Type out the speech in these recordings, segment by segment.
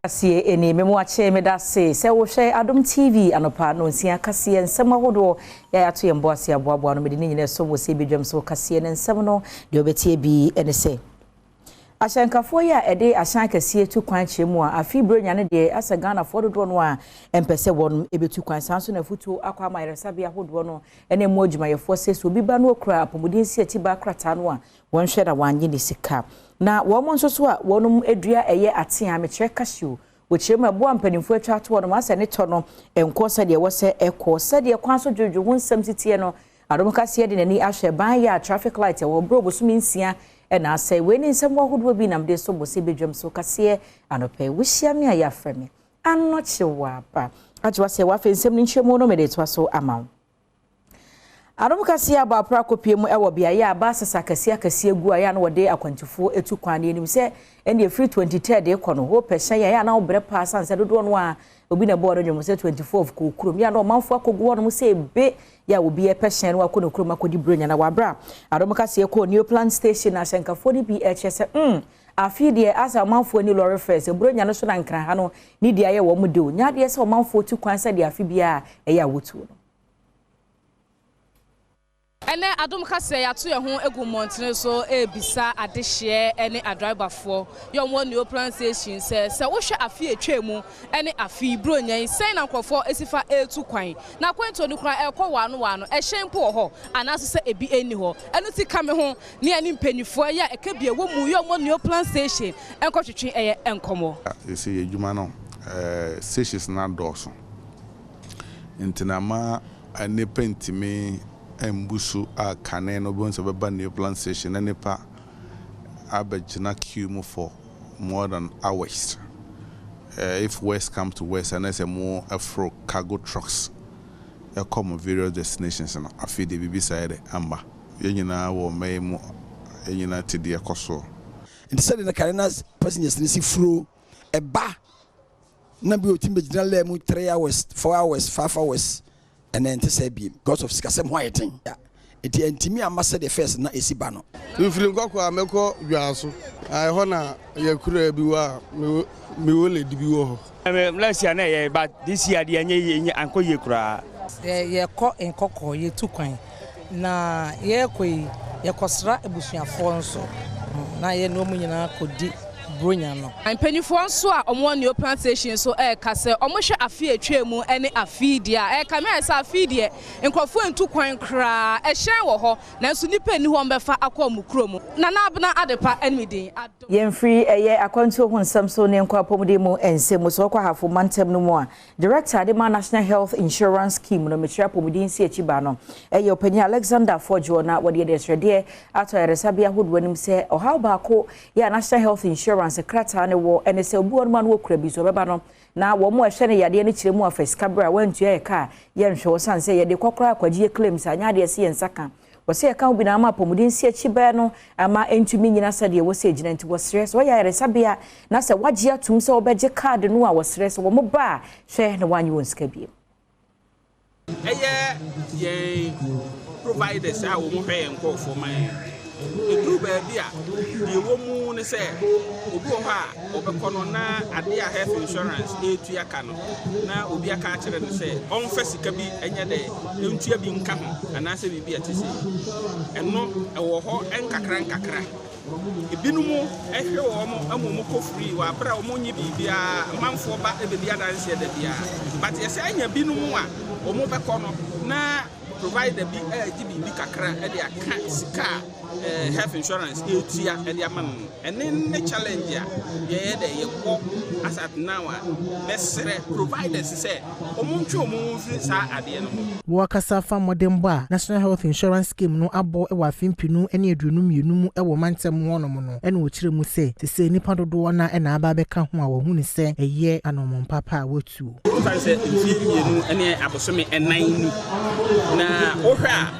Kasiye eni memo ache medase se wo hwe Adom TV anopa no nsia kasiye nsem ahodo ya yato ye mbo ase aboabo no medini nyine so wo se bedwam so kasiye ne nsem no de obetie bi ene se Ashankafo ya ede ashan kasiye tu kwan chemu a afi bronya ne de asa Ghana fo dodo no a empese won ebetu kwan sanso na futu akwa mayresabe ahodo no ene mu adwumayefo se so bi ba no okra apomuden si atiba krata no a won hwe da wanye ne sika na wo mo nso so a wonum edua eye atea mekire kashiu wochirem aboa mpanimfo atwa to no asa ne to no enko se de wo se ekọ se de kwan so dwodwo hu nsam titie no Adom kasiye de nani ahwe ban ya traffic light wo bro bosumi nsia ena say we ni nsem wohodo bi nam de so bo se bedwam so kasiye anope wuhia me aya frame anno chewa pa ajwa se wa fe nsem ni nchemu no me de to so amaw Adom kasiye aba pra kopie mu ewo bia ya ba sasa kasiye gu aya no wode akwantifo etu kwan ni nim se ene free 23 de kono ho pehya ya na obre pa sanse dodo no a obi na board no se 24 of kurom ya no manfo akogu no se be ya obi e pehya no akono kurom akodi bronya na wabra Adom kasiye ko new plant station na Ashankafo ni BHS afi de asa manfo ni lorry first bronya no so na nkran ha no ni dia ye wo mu de o nya de se manfo tu kwan se de afi bia e ya wotu no ene Adom kasiye ya to ye ho egu montene so ebisa adehye ene adriverfo yo mo new plan station se wo hwe afi etwemu ene afi bronyan sen na nkofo esifa etu kwan na kwento ni kura ekọ wano ehyen po ho anaso se ebi eni ho enu ti kame ho ne ani mpanifo ya ekabie wo mu yo mo new plan station enko twetwe eye enkomo ese yedwuma no stations na doso ntinama ane pentime embusu a kane no bonso beba new plant station na nepa abegina queue for more than hours. If west come to west and there's a more afro cargo trucks come various destinations and I feel the BB side amba yenyina wo memo yenyina tidi ekoso and said in the Carinas passengers ni si fro eba na bi otimbe gina le mu 3 hours 4 hours 5 hours and then to say because of sikasem whiting it entimi amasa the first na esiba no ifiri nkoko ameko dwanso ai ho na yakura bi wa me wole dibi wo ho last year na ye but this year the anye anko ye kura ye ko nkoko ye tukwan na ye koi ye kosra ebusuafo nso na ye no mu nyina kodi bronya no mpanifo nso a omo new plantation so kase omo hwe afi etwemu ene afi dia kame esa afi dia nkofo entu kwan kra ehyen wo ho nanso nipa ni ho mbefa akọ mukrom na na abna adepa enmidin yen free eye akwantu ho nsam so ne nkwa pomde mu ensem so kwa hafo mantem no mu a director de national health insurance scheme no metria pomdin si echiba no eye opanya Alexander Forjo na wode de srede ato eresabia hodwanim se ohaw baako ya national health insurance krata ne wo ene se obu onuma no okura bi so beba no na wo mo ehwe ne yade ne kiremu afes kabra wantu ye ka ye nhwe wo sanse ye de kokora akwagie claims anya de se nsaka wo se ka obi na ama pomudin si achiba no ama entumi nyina sade wo se gina nti wo stress wo ya resabia na se wagie atum se obeje card no a wo stress wo mo ba hwe ne wanyi won ska bi ye providers a wo mo hwe enko for my edu baby a de wo mu ne se obi ho a obekono na ade a health insurance etu aka no na obi aka akere no se on fa sika bi enye de entua bi nka ho anase bibi atisi eno ewo ho enkakra ebinumu ehwe wo mo amumu ko free wa bra wo mo nyi bibia manfo ba ebia danse da bia but yesi anya binumu a wo mo bekono na provider bi gibi kakra e de aka sika health insurance etia e de amam ene challenge ya ye de ye ko asat now mesre providers say omuntwe omunfi sa ade no wo kasa fa modem ba national health insurance scheme no abo e wa fimpinu ene aduonu mienu mu e wo mantem honom no ene wo kire mu se se nipa dodo na e na aba beka ho a wo hu ni se eye anomon papa wotu fa se mienu ene abosome enan ni na ohwa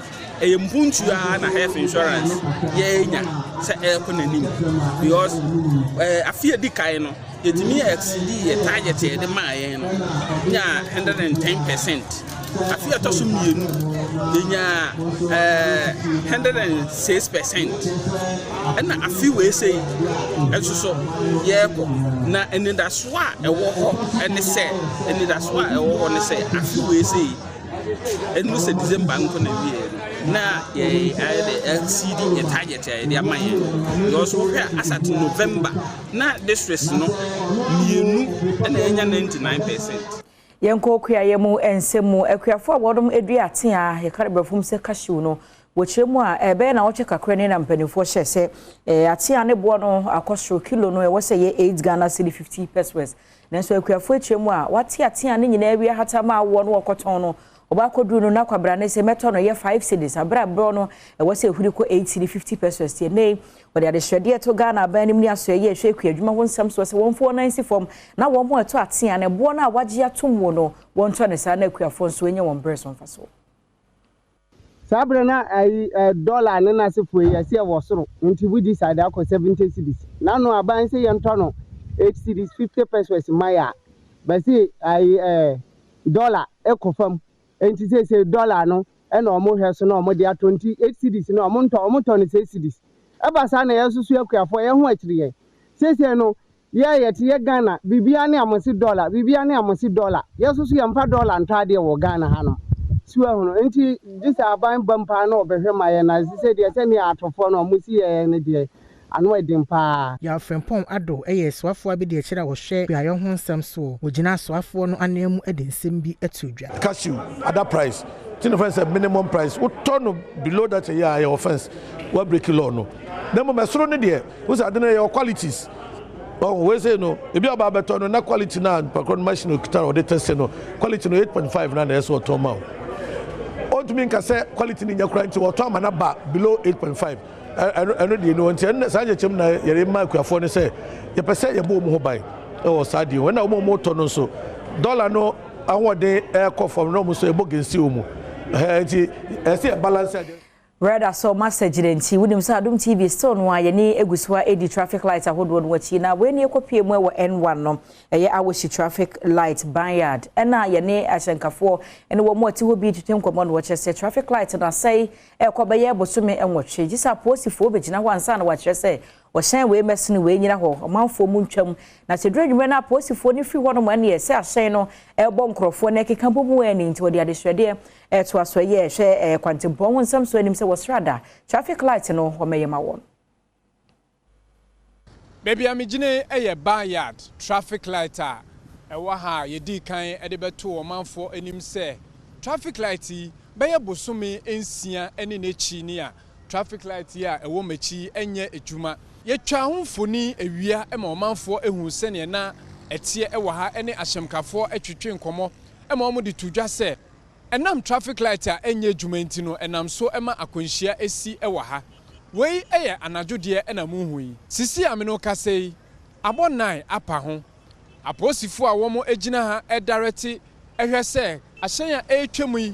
mpuntu na health insurance yenya se ekonanim because afia dikai no yetimi exceed ye target ye de ma yen no nya 110% afia to so mienu enya 106% ena afi we say enso so ye ko na eni da so a ewo ho eni se eni da so a ewo ho ne se afi we say enu se December nko na wie na ye exceed the target ye amaye you also asat November na distress no mienu ena enya 99%. Yenko kuya yemu ensemu ekuafo awodom edua atea ye karebefum se cashew no wochiremu a ebe na woche kakra ne na mpanifo hye se atea ne bo no akosro kilo no e wose ye 8 Ghana cedi 50 pesos nanso ekuafo echiremu a wate atea ne nyina wi hata ma wo no okoton no oba kodu no na kwabra ne se meto no ye 5 cedis abra bro no e wose ehuri ko 8 cedi 50 pesos tie nei wode ade hwede to Ghana banim ni aso ye hwe kuadwuma ho nsam so se wonfo nansi fom na wo mo eto atea ne bo na wagye atom no wonto ne sa na kuafo nso enye won breast on faso sabre na dollar ne na se fo ye se wo soro nti we decide akọ 70 cedis na no aban se ye nto no 8 cedis 50 pesos maya ba se dollar ekofam enti se dollar no e na omo hwe so na omo dia 28 cedis na omo nto ne 6 cedis eba sa na yesusu akuafo ye ho akiri ye se no ye te ye Ghana bibia ne amosi dollar yesusu ye mfa dollar ntade wo Ghana hanom suwa hono enti disa aban bampa na obehwe maye na se de se ne atofo na omosi ye ne de ano edin pa ya frempom ado eye soafo abi de kira wo hwe ya yo ho nsam so ogina soafo no anemu edensem bi atudwa cashew other price tin offense minimum price what turn below that your offense what break law no dem mo mesoro ne de wo say adena your qualities oh we say no e bi aba beto no na quality na pakron machine okita o de test no quality no 8.5 na eso to ma o to mean ka say quality ni nyakura nti wo to ama na ba below 8.5 eno de no nti sa je chem na yere ma kuafo ne say ye pese ye bo mo ho bai o sa de when na mo to no so dollar no awode e from no mo so e bo gensi o mu nti e say balance Rather so message nti wunim sa Adom TV still no aye ni egusua edi traffic light ahodo no wachi na we ni ekopie mu e N1 no eye awoshi traffic light banyard ena ye ni ahyenkafo ene wo mo ati ho bi tutem komo no wache se traffic light na say ekobaye bosome enwotwe gisa posifo obegina ho ansa na wache se Oshan we mesini we nyina ho omanfo mu ntwam na se dredwume na posifo ni free wono mane se ahyen no ebo nkrofo na keka bomu ani nti wodi adehwede to aso ye hwe kwantempon ho nsam so anim se wasrada traffic light no o meyema won baby amigine eye banyard traffic light a ewa ha yedi kan ede beto omanfo anim se traffic light beye bosome ensia ene nechi ni a traffic light ya ewo machi enye ejuma yetwa homfoni ewia ema omanfo ehu sene na etie ewa ha ene ahyemkafo atwetwe nkomo ema omo de tudwa se enam traffic light a enye ejuma nti no enam so ema akonhia esi ewa ha wei eye anadwode ena muhui sisi ameno kasei abonnan apa ho aposifo a womo egina ha edirect ehwe se ahyen a etwemu yi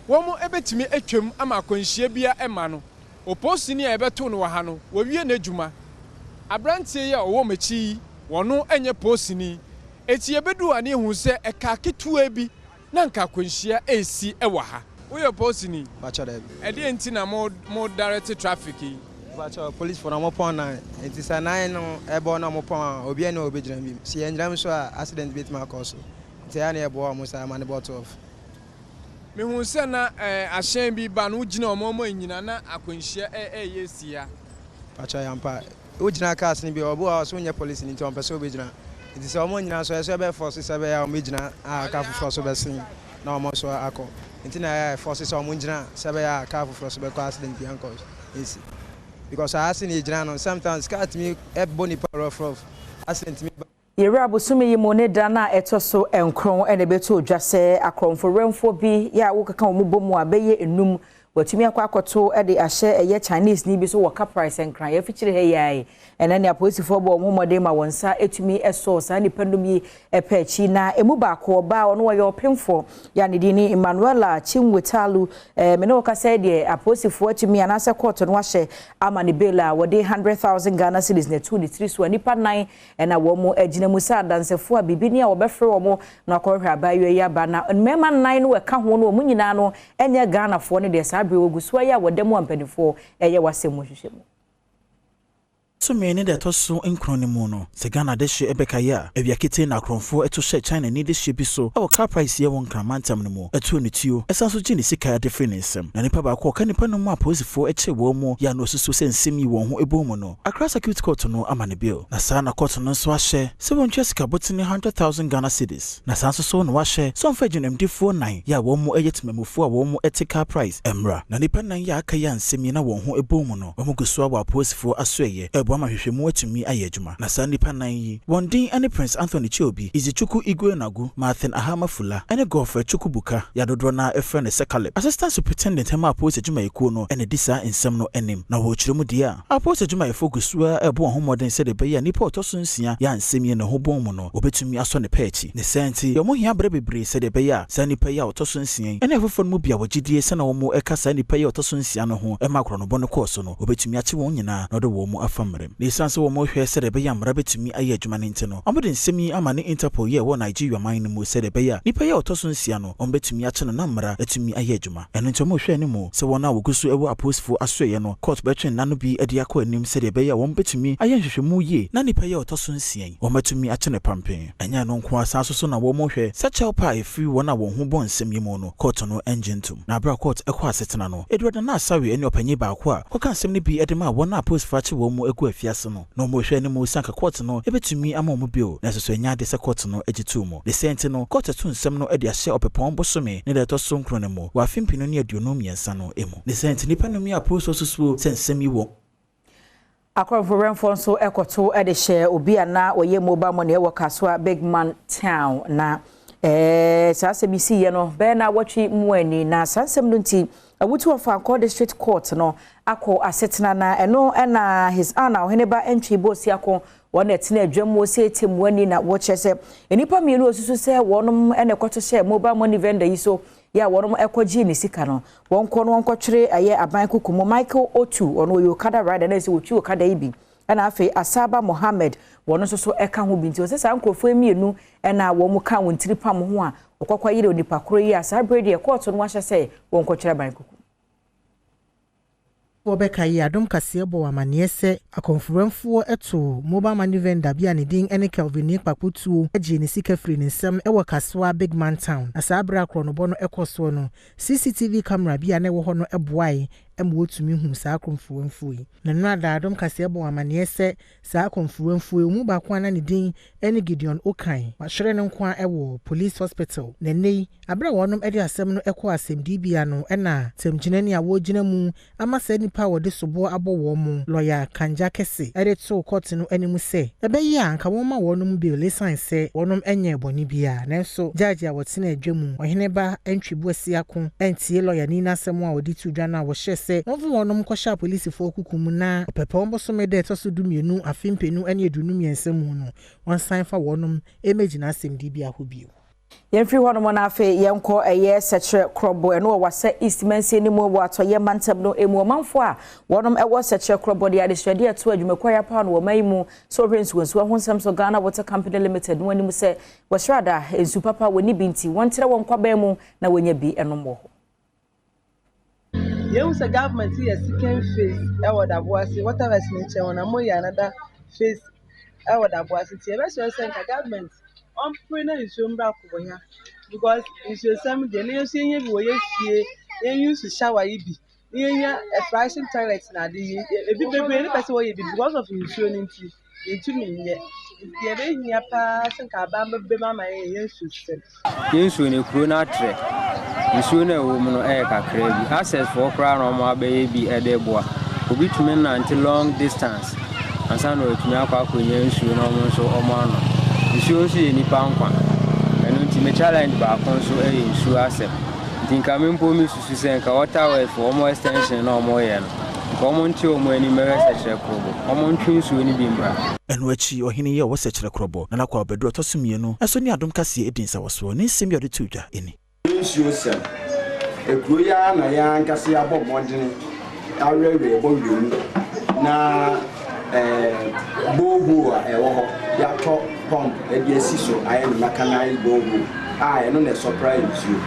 womo ebetimi etwem ama akonhia bia ema no oposi ni ebeto no ha no wowie na djuma abrantie ya owo machi wono enye posini eti ebedu ani hu se eka ketua bi na nka kwanhia esi ewa ha wo posini bacha da edi enti na mo direct traffic bacha police for na mo pon na enti sa na no ebo na mo pon obi na obegina bi si enjram so accident bit ma cause enti ya na ebo mo sa man bot off me hu se na ahyen bi ba no gina omomo nyina na akwanhia yesia bacha yampa o gina cars ni bi obo a so nye police ni nti on pese obegina enti se omo nyina so eso be force se be ya omo gina aka fu so be sin na omo so akọ enti na force se omo gina se be ya aka fu so be ko accident bi anko esi because I ask ni gina no sometimes cat me e boni rough accident me Yera bosome yi mo ne da na etoso enkron ene beto dwase akronfo remfo bi ya wo kaka mo bomu abeye enum watumi akwakoto e de ahye eye Chinese ni bi so waka price enkran ye fichire he yae ene ne apolisifoɔ bɔ ɔmo mɔden ma wonsa etumi ɛso saa nipandum yi ɛpɛchi na emu ba ko ba ɔno wɔyɛ ɔpemfo ya ne dini Emmanuela Chinwetalu me no ka sɛ de apolisifoɔ etumi anase court no ahye ama ne bail a wɔde 100,000 Ghana cedis na 2 3 so nipa 9 ɛna wɔn mo agina mu sa dansefo a bibi ne a wɔbɛfrɛ wɔn na akɔhwɛ abayo yi aba na mmɛma 9 no ɛka ho no ɔmo nyinaa no ɛnyɛ Ghana foɔ ne de saa bre oguso ya wɔdɛm ampanifo ɛyɛ wasɛm hwehwɛ mu so many that also in Cronimono, Segana Deshe Ebekaya, Eviakite na Cronfo, eto share China need this ship so. Our car price here won't come antammo, a 22, a Sanso Jenny Sika difference. Nanipa Quack and Panama pose for Eche Womo, Yano Susan Simi won who a bomono. Across a cute cotton amani bill. Nasana cotton swashe, 7 Jessica button 100,000 Ghana cedis. Nasanso son washe, some fedgen MD49, ya womo ayet memo for a womo etika price. Emra, Nanipa Naya Kayan Semina won who a bomono, Omuguswa pose for a sway. Bwama hwehwemu atumi ayejuma na sandi panan yi wondin ane Prince Anthony Chobi Izichuku Igwe Nagu Martin Ahama Fula ane Godfrey Chukubuka yadodro na efre ne Sekalep Assistant Superintendent hema apose adwuma yeko no ene disa ensem no enim na wo kyeremu dia apose adwuma yefogusua ebo homoden se de be ya nipa otoso nsia ya ensem ye ne ho bom mu no obetumi aso ne pechi ne senti yo mo hia bre bebre se de be ya sa nipa ya otoso nsia ene efofon mu bia wogidie se na wo mo ekasa nipa ya otoso nsia no ho ema kro no bone course no obetumi ache won nyina na de wo mo afamrem ne sanse wo mo hwe se de be ya mra betumi aye adwuma ne ntino omode nsemi ama ne Interpol ye wo Nigeria man no mu se de be ya nipa ya otoso nsia no ombetumi ache no na mra etumi aye adwuma eno nto mo hwe ne mu se wona wogusu ewo aposifo asoye no court betwen nanu bi ade akọ anim se de be ya wo betumi aye hwehwemu ye na nipa ya otoso nsia wo matumi ache ne pampen anya no nko asanso so na wo mo hwe se chelpa efi wona wo ho bon nsem yi mu no court no engine tum na bra court ekọ asetena no edwada na asawe eni opanyi ba akọ a koka nsem ne bi edema wona aposifo ache wo mo egu afiase no no mo hwe ne mo sanka court no ebetumi ama mo bio na so enya de se court no egitu mo de sente no court tu nsem no ede ahye opepon bosome ne de to so nkro ne mo wa fimpino ne aduonu miensa no emu de sente nipa no mi aposifo susu sensem yi wo Akwanfo so ekoto ede share obi ana oye mobile money e wakaso Big Man Town na sase bisi ye no be na watwi muani na sansem no nti awutu of Anko District Court no akọ asetena na eno na his honor oheneba entry boss yakọ wona etena adwam wo se etemuani na wo chese enipa mienu osusu se wonom ene kwato share mobile money vendor yi so ya wonom ekwaji ni sika no wonko no wonkotwere aye aban kukumo Michael Otu ono yokada rider na se wotu okada ibi ana afi Asaba Mohammed wono so eka ho binti o se sa nkrofo emienu na wo mu ka wontiri pam ho a okokwa yire onipa koro yi asa bredi e court no wahye se wonkotwere aban kukumo Obeka yi Adom kase bo amane se akonfuranfo eto mobile money vendor bia ne din ene Kelvin Kpakutuo agi ne sika free ne nsem e wakasoa Big Man Town asabra kro no bo no ekoso no CCTV camera bia ne wo ho no eboai emwotumi hu saa akonfuranfo yi na nada Adom kase bo amane se saa akonfuranfo mu ba kwa na ne din ene Gideon Okan mahwere ne nkwa ewo police hospital na nei abra wonom ede asem no ekọ asem dibia no na temgyinani a wogina mu amasa nipa wode sobo abowo mu lawyer Kanja Kese ede to court no animu se ebe yi anka woma wonom bi license se wonom enye boni bia na so judge a wotena adwamu oheneba entwibu asiako entie lawyer ni nasem a wodi tudwa na wo hye se novu wonom kwasha police fo kukum na pepe ombosome de to so dumienu afimpenu ene edunum yensemu no won sign fa wonom emegina asem dibia ho bio Yemfri hono mo na afi yenko eye sechere krobo eno wasa Eastmanse ni mo wato ye mantab no emu manfo a wonom ewo sechere krobo de adeswade ato adwumekwa ya pa no wo maimu so prince wonso honsam so Ghana Water Company Limited no animu se washrada ensu papa woni binti wontere won kwaba mu na wonya bi enombo ho Yehu se government here second phase ewo da boase whatever is nature won amoy another phase ewo da boase tie be so say government on prena issue mbra kubonya because issue some de na issue nya bi wo yesie yen use shower ibi yen a flashing toilet na de ebi bebe ni person wo ye bi because of issue nti etumi nye ye be hia pa senka ba bebe mama yen issue yen ne kuro na tre issue na wo mu no e kakra bi access for kra no mo abaye bi e de boa obi tumi na until long distance ansa no etumi akwa akonya issue no mo so o mo ano issue so ye nipa nkwa eno nti me challenge ba kon so e issue asem Tinka mimpo mi susu se nka water well for omo extension na omo ye no. Nka omo nti omo ani mere se krobo. Omo ntwi nsuo ni bi mbra. Enu achi ohene ye wo se kyerɛ krobo. Na nakwa obedu otosumienu. Eso ni Adom kase edin sa woso. Ni nsem yode tudwa eni. Nsuo sem. Ekuro ya na ya nkase abɔ modene. Awewe bo wiemu. Na bobo a ewo ho ya to pump e di asiso aye na kanai bobo. No na surprise you.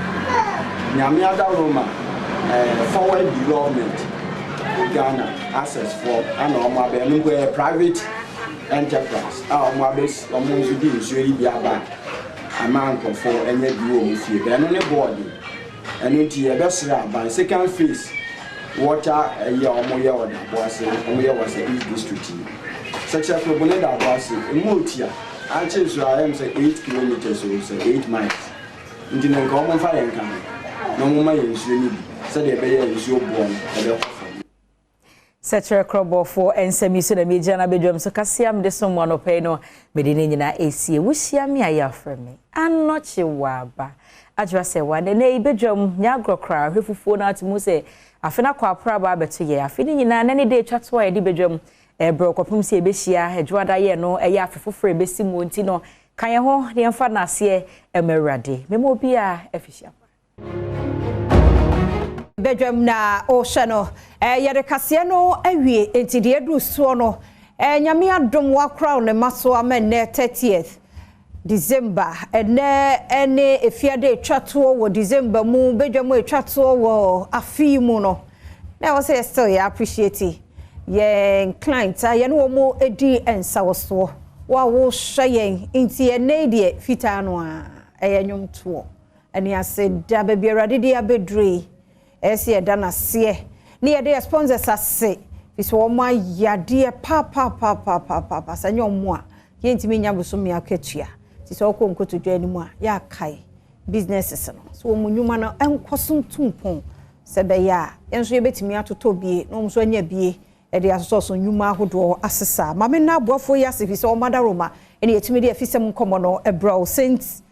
Nyame Roma forward development Ghana access for and omo private enterprise. Omo abes omo nso di nsuo bi aba amanko for enye bi o mfie. Be no ne board. Eno ti e besra by second phase water ya omo ye oda boase omo ye was East district. Such a problem that boase emotia anche so I am say 8 kilometers or say 8 miles. Ndi no ko mo fa yen kan. No mo ma yen suo ni bi. Se de be ye suo bo no e be Setre krobo for ensemi so na meja na bedwam so kasiam de so mo no pay no medine nyina esie wuhia me aya frame anoche waba ajwa se wa ne bedwam nya grokra hwefufuo na atmu se afena kwa pra ba beto ye afeni nyina na ne de twato a de bedwam bro kopum se ebehia edwada ye no eya afefofre besi mu nti no kan ye ho ne mfa na ase emerade memo bi a efihia bedwam na o hye yede kase no awie enti de edu so no nyame adom wa crown ne maso amene 30th December ene efiade twato wo December mu bedwam etwato wo afi mu no na wo say still ya appreciate ye client ye no mo edi ensa wo so wa wo hye enti ene de fita no a nyomto ene ase da ba biarade de abedre esi eda na se ni ye de sponsors ase biso wo ma yade pa sanyo mo a ye ntimi nya boso me akatua ti so ko nkoto dwa ni mu a ya kai businesses no so wo nyuma no enkoso ntumpon se be ya enso ye betimi atoto bie no mso anya bie e de asoso nyuma ahodo asesa ma me na aboafo ya se biso wo madaroma ene yetimi de afisem komo no ebro St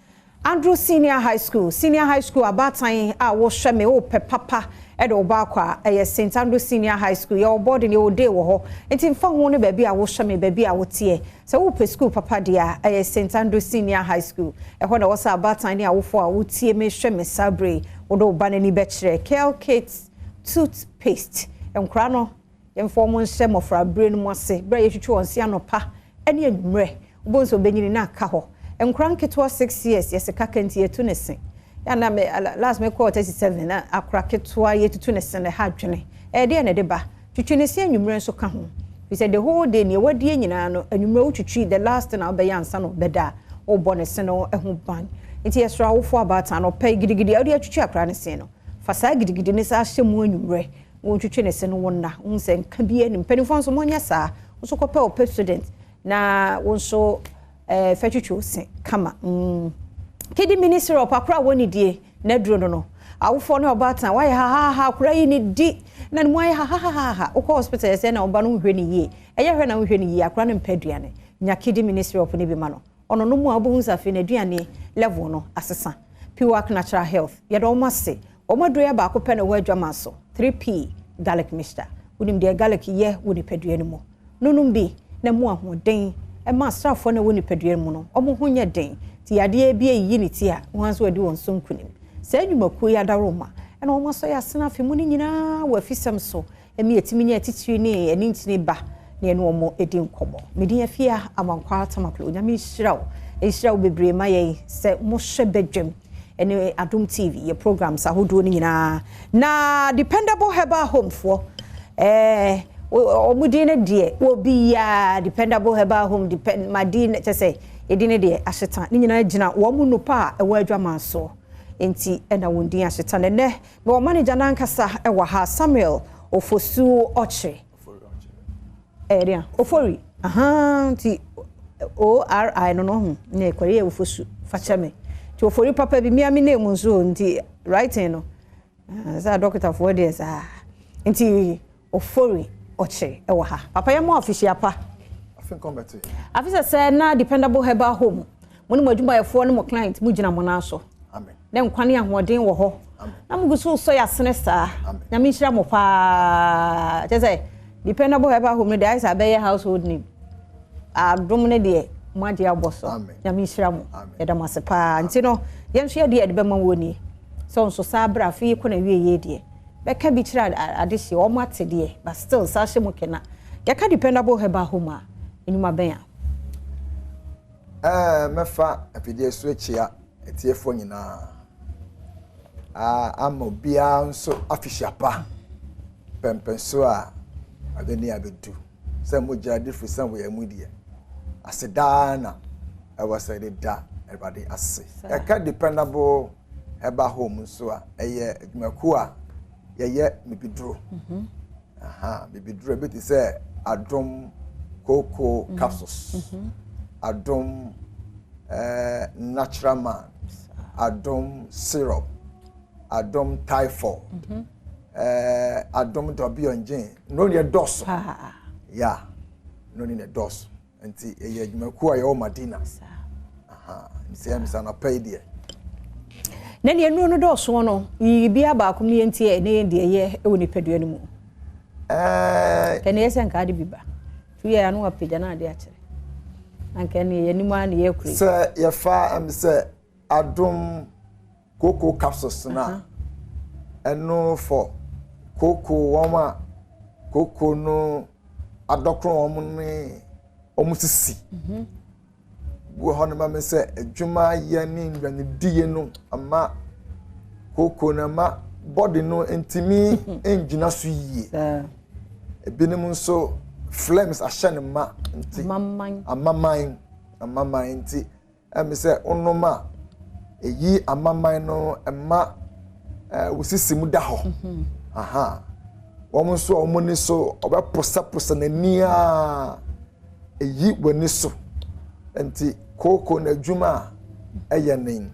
Andrew Senior High School abatan a wo hwe me wo pe papa e do ba kwa St Andrew Senior High School your boarding your day wo ho enti mfa ho ne baabi a wo hwe me baabi a wo tie se wo pe school papa dia St Andrew Senior High School e ho na wo sa abatan ne a wo fo a wo tie me hwe me sabre wo do ba na ni be kire Kel Kate toothpaste enkra no yemfo mo nhye mofra bre no mo ase bre ye twetwe onse anopa ene anumre wo bonso benyini na aka ho enkranke to 6 years yes kakanti yetu ne sen ya na me last me call 37 na akrake to yetu ne sen ha dwene de na de ba twetwe ne se anwumre so ka ho we said the whole day ne wadie nyina no anwumre wo twetwe the last na be yansa no beda wo bone se no ho ban nti yesra wo fo abata no pay gidigidi odi atwetwe akra ne sen no fa sa gidigidi ne sa hyemu anwumre wo twetwe ne sen no wonna unse nka bi anim penifo so monya sa wo so kopɛ o president na wo so fetchuchu se kama kidi minister of akra woni die na duro no awofo no obatan why ha akra yi ni di na mo ha ha o hospital se na oba no hwe ni ye eye hwe na hwe ni ye akra no mpaduane nya kidi minister of ni bi ma no ono no mu abohu safi na aduane level no asesa Piwak Natural Health ye do mo se o maduro ya ba ko pe na wa adwama so 3p garlic mixture wonim de garlic ye woni paduane mo nonum bi na mu ahoden ma strafo na woni paduan mu no omo ho nya den ti yade bi eyi ni ti a wanso ade won so nkunim sa adwumaku ya daroma na omo so ya sena fe mu ni nyina wa fisem so emi etimi nya titiri ni eni ntini ba na eno omo edi nkobo medin afia amankwa tamaklo nya mi hiraw bebre ma ye se mo hwe bedwam ene Adom TV ye programs ahodo ni nyina na dependable herbal home for omudine die obi ya dependable herbal home depend madine say edine die ahyetan ni nyina gina wo mu nupa e wa adwama so enti ena wondin ahyetan ne me wo manager na nkasa e wa ha Samuel Ofosu Oche area Ofori ti ORI no ne kwere Ofosu fachame ti Ofori papa bi mi ami na mu nso nti writing no za doctor for there sa enti Ofori Oche ewa ha papa ya mo official pa afin committee afisa say na dependable herbal home mo ni mo adwuma yefo no mo client mo gina mo na so amen na nkwane ahoden wo ho na muguso so ya sene saa na me hira mo pa je dependable helper home no dey say abeye household name adom ne de maji aboso na me hira mo e da masepa nti no yen hwe de be ma woni so nso saa bra fi ko na wieye de be ka bi kira adehye o mate de but still sa hye mo kena ya ka dependable helper home a enuma ben a mefa afidie so achia etiefo nyina amo bia nso afishiapa pempenso a adeni abedu se moja difu san we amudie asedana awasede da everybody ase e ka dependable eba home nso a eye adwumaku a ye mibiduro mibiduro beti se adom cocoa capsules adom natural man adom syrup adom typhoid adom dobionjin no ne dos ya no ne dos enti eye adwumaku a ye o madina nsi am sana pay die na ne enu no dos no bia ba ko mi enti e ne de ye e woni padua no mu kene yesen ka de biba tu ye anu apagya na de a kire anka ne ye nimu an ye kure se ye fa am se adom cocoa capsules na eno for cocoa woma cocoa no adokro wom ne omusisi wo hono ma me se adwuma ye ni ndwane die no ama cocoa na ma body no intimi engina so yie ebinim nso flames ahye ma nti amaman nti me se onoma eyi amaman no ema wosisi mu da ho wom so omoni so obeposa nani a eyi wani so nti cocoa na adwuma eyenin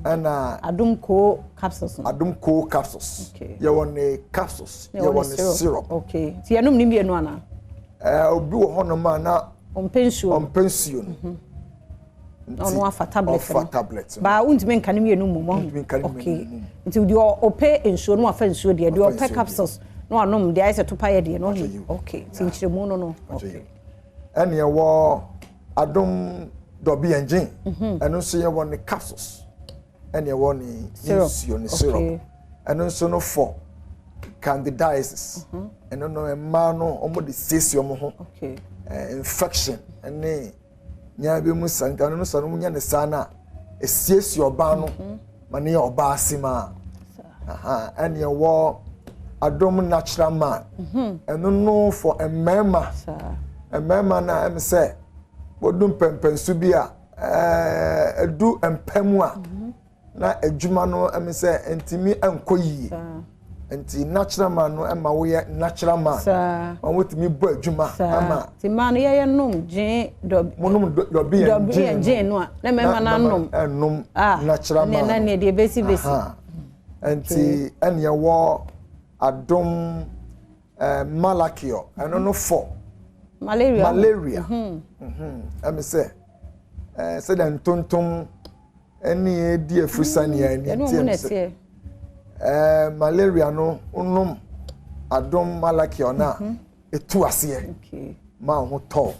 ana adom co capsules ye won capsules ye won syrup okay ti enum ni mienu ana obi wo hono ma na pension no afa tablet ba untime nka ni mienu mu okay nti di o pay ensuo no afa ensuo de o pay capsules no anom de ayese to pay de no okay ti nchiremu no okay ene wo adom dobi engine eno so ye won capsules ene wo ni syrup eno so no for candidiasis eno no ma no omo de sesi omo ho okay infection ene nya be mu sanka no so no nya ne sana esiesi oba no mane oba asima ene wo adom natural man eno no for emema na em say bodum pempensu bi a edu empemu a na adwuma no em say entimi enkoyie enti natural man no ema wo ye natural man won wotimi bo adwuma ama ti man ye nom gin dobi engine no na mema na nom natural man na ne de besi enti ene wo adom malakio eno no for malaria am say dan tonton eni di afusania eni tie malaria no unum adom malakio na etu ase ma ho to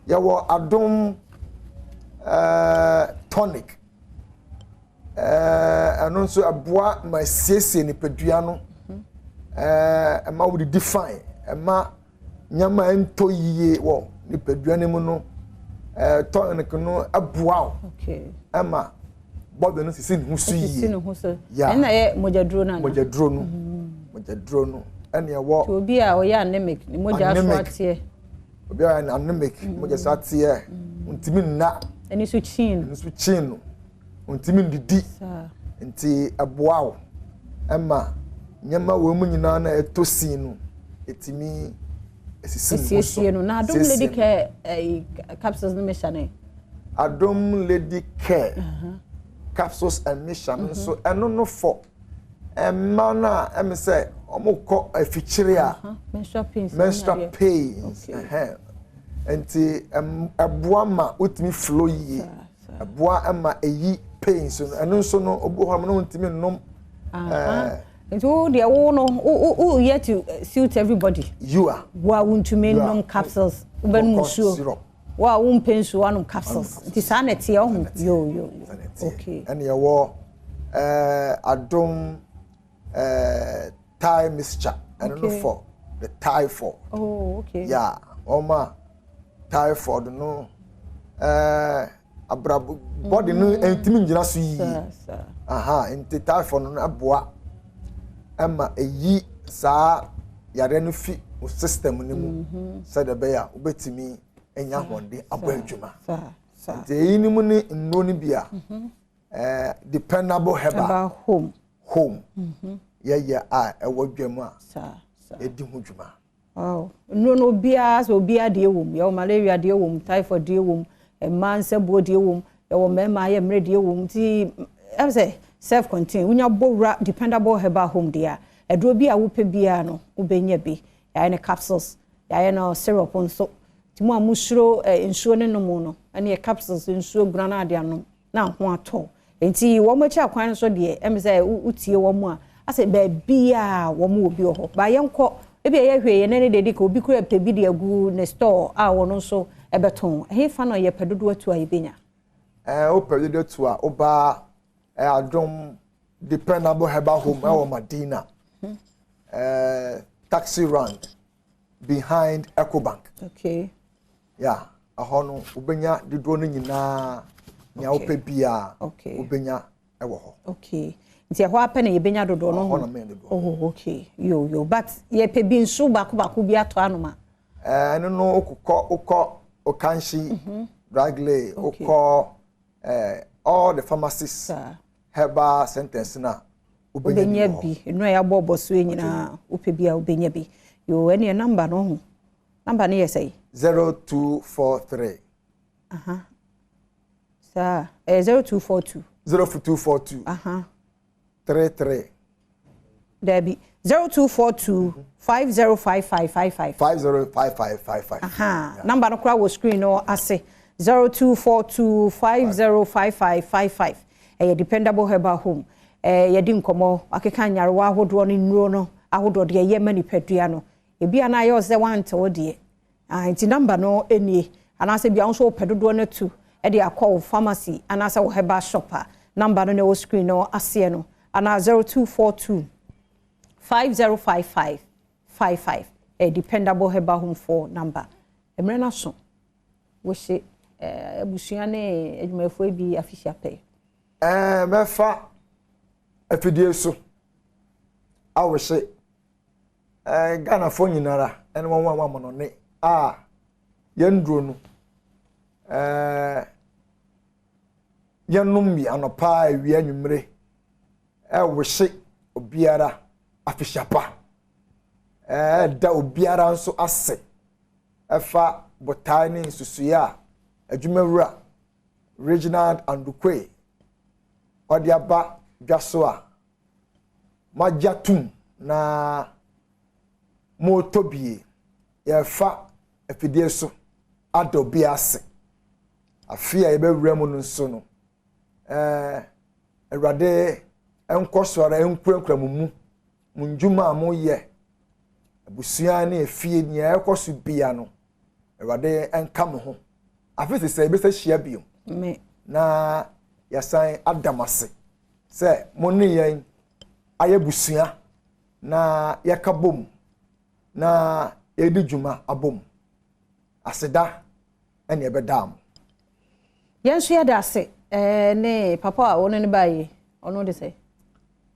ya wo adom tonic eno so aboa ma siesie ni pedua no ma wo define ma nyama ento yie wo ni pedua ne mu no tonic no aboa okay ama body no sisi ne husu yie ya na ye mojaduro no ene wo obi a o ya anemic ni moja so atie obi a anemic moja so atie untimi na eni so chin no untimi ndidi nti aboa wo ama nyama wo mu nyina na etosi no etimi esisi no na adom lady care capsules no mechane adom lady care capsules and mission so eno no for mana em say omukọ afichire a menstrual pains enti aboa ma utimi flow yi aboa ama eyi pains and so no obo no so the no yet to suit everybody. You are. Wa to nom capsules. Uben musuo. Wa pensu anum capsules. It is sanity yo. Okay. And your war Adom Thai mixture and no for the Thai for. Oh, okay. Yeah, Oma Thai for the no abrabu body no entimin jina so yi. Aha, enti Thai for no aboa Emma eyi saa yare no fi o system ni mu said the bear obetimi enya honde aboadwuma nti eyi ni mu ni nno ni bia dependable herbal home yeah ewadwam a edi ho dwuma wow no bia so bia de ewum ya malaria de ewum typhoid de ewum manse bo de ewum ya wo mema ya mre de ewum ti am say self contained unya bowra dependable herbal home dia edro bi a wo pe bia no ubenya bi ya ne capsules ya no syrup nso ti mo amusuro nsuo ne no mu no ene capsules nsuo granade anom na ho ato enti wo mo cha kwan so de em say utie wo mo a ase ba bia wo mo obi ho ba yenko ebi ye hwe ye ne de ka obi kura pe bi de agu ne store a wo no so ebeton he fa no ye pedodo atu a yebenya o pedodo atu a oba Adom dependable herbal home our Medina taxi run behind EcoBank. Okay. Yeah, ahono ubenya di drone nyina nya ope bia ubenya ewo ho. Okay. Nti ho apene yebenya dodo no ho. Oh, okay. Yo but ye pe bi nso bako bi ato anoma. No ukọ okanshi dragley ukọ all the pharmacies herbal sentence na ubenya bi no ya bobo so nyina upe bia ubenya bi yo ene number no ho number ne yesai 0243 sa 0242 33 Debbie 0242 505555 505555 number no kra wo screen no ase 0242 505555 dependable herbal home yedi nkomo akeka nyarewa ahodo no nnuro no ahodo de ye mani padua no ebia na ayo ze wante odie nti number no enie anase bia nso pedodo no tu de akọ pharmacy anase wo herbal shopper number no na wo screen no ase no ana 0242 505555 dependable herbal home for number emre na so wo se ebusua ne adwumafo bi afisia pay mefa afidie so awose Ghana fo nyinara ene won mo no ne yendro no yenum mi anopa wi anwumre wose obiara afisiapa da obiara nso ase efa botani susuya adwumawura Reginald Andukwe odiaba dwaso a majatum na motobie ye fa afidie so adobi ase afia ye bewura mu nso no Erade enkosora enkurenkura mu njuma mo ye abusua na efie ni ekosu bia no Erade enka mo ho afisi se be se hia bio na yasan adamase se moni yen ayebusua na yakabom na edi djuma abom aseda ene ebedam yensu ya dase ne papa wonu ne baye onu de say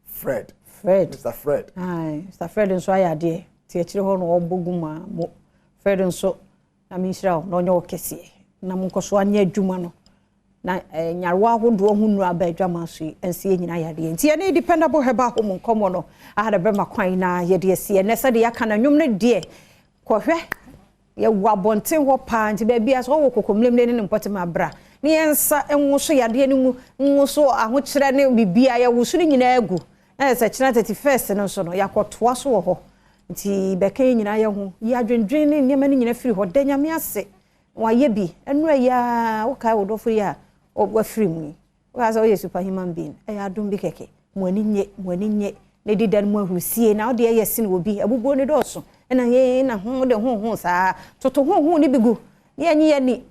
Fred Mr. Fred Mr. Fred nso ayade ti akire ho no oboguma mo Fred nso na minshira no nyo kese na munkoso anya adwuma no na nyarwa hodo hunu abadwa maso ense nyina yade nti ene dependable herbal home nkomo no ahada bema kwan na yede ese ne se de yaka na nwom ne de kohwe ye wabonten ho pa nti ba bia so wo kokomlem ne mpote ma bra ne yensa enwoso yade ne mu nwoso ahokyere ne bibia ye wusu nyina agu na se kyena 31st no so no yakotoa so wo ho nti beka nyina ye ho ya dwendwen ne nyema ne nyina firi ho da nyame ase wa ye bi enu ya wo kai wo do firi a ogwa firi mu was always superhuman being. I don't be keke. Mweninye ne di dan mo husie na ode yesin obi abubo ne doso na ye na ho de ho saa toto ho ni bigu ye ni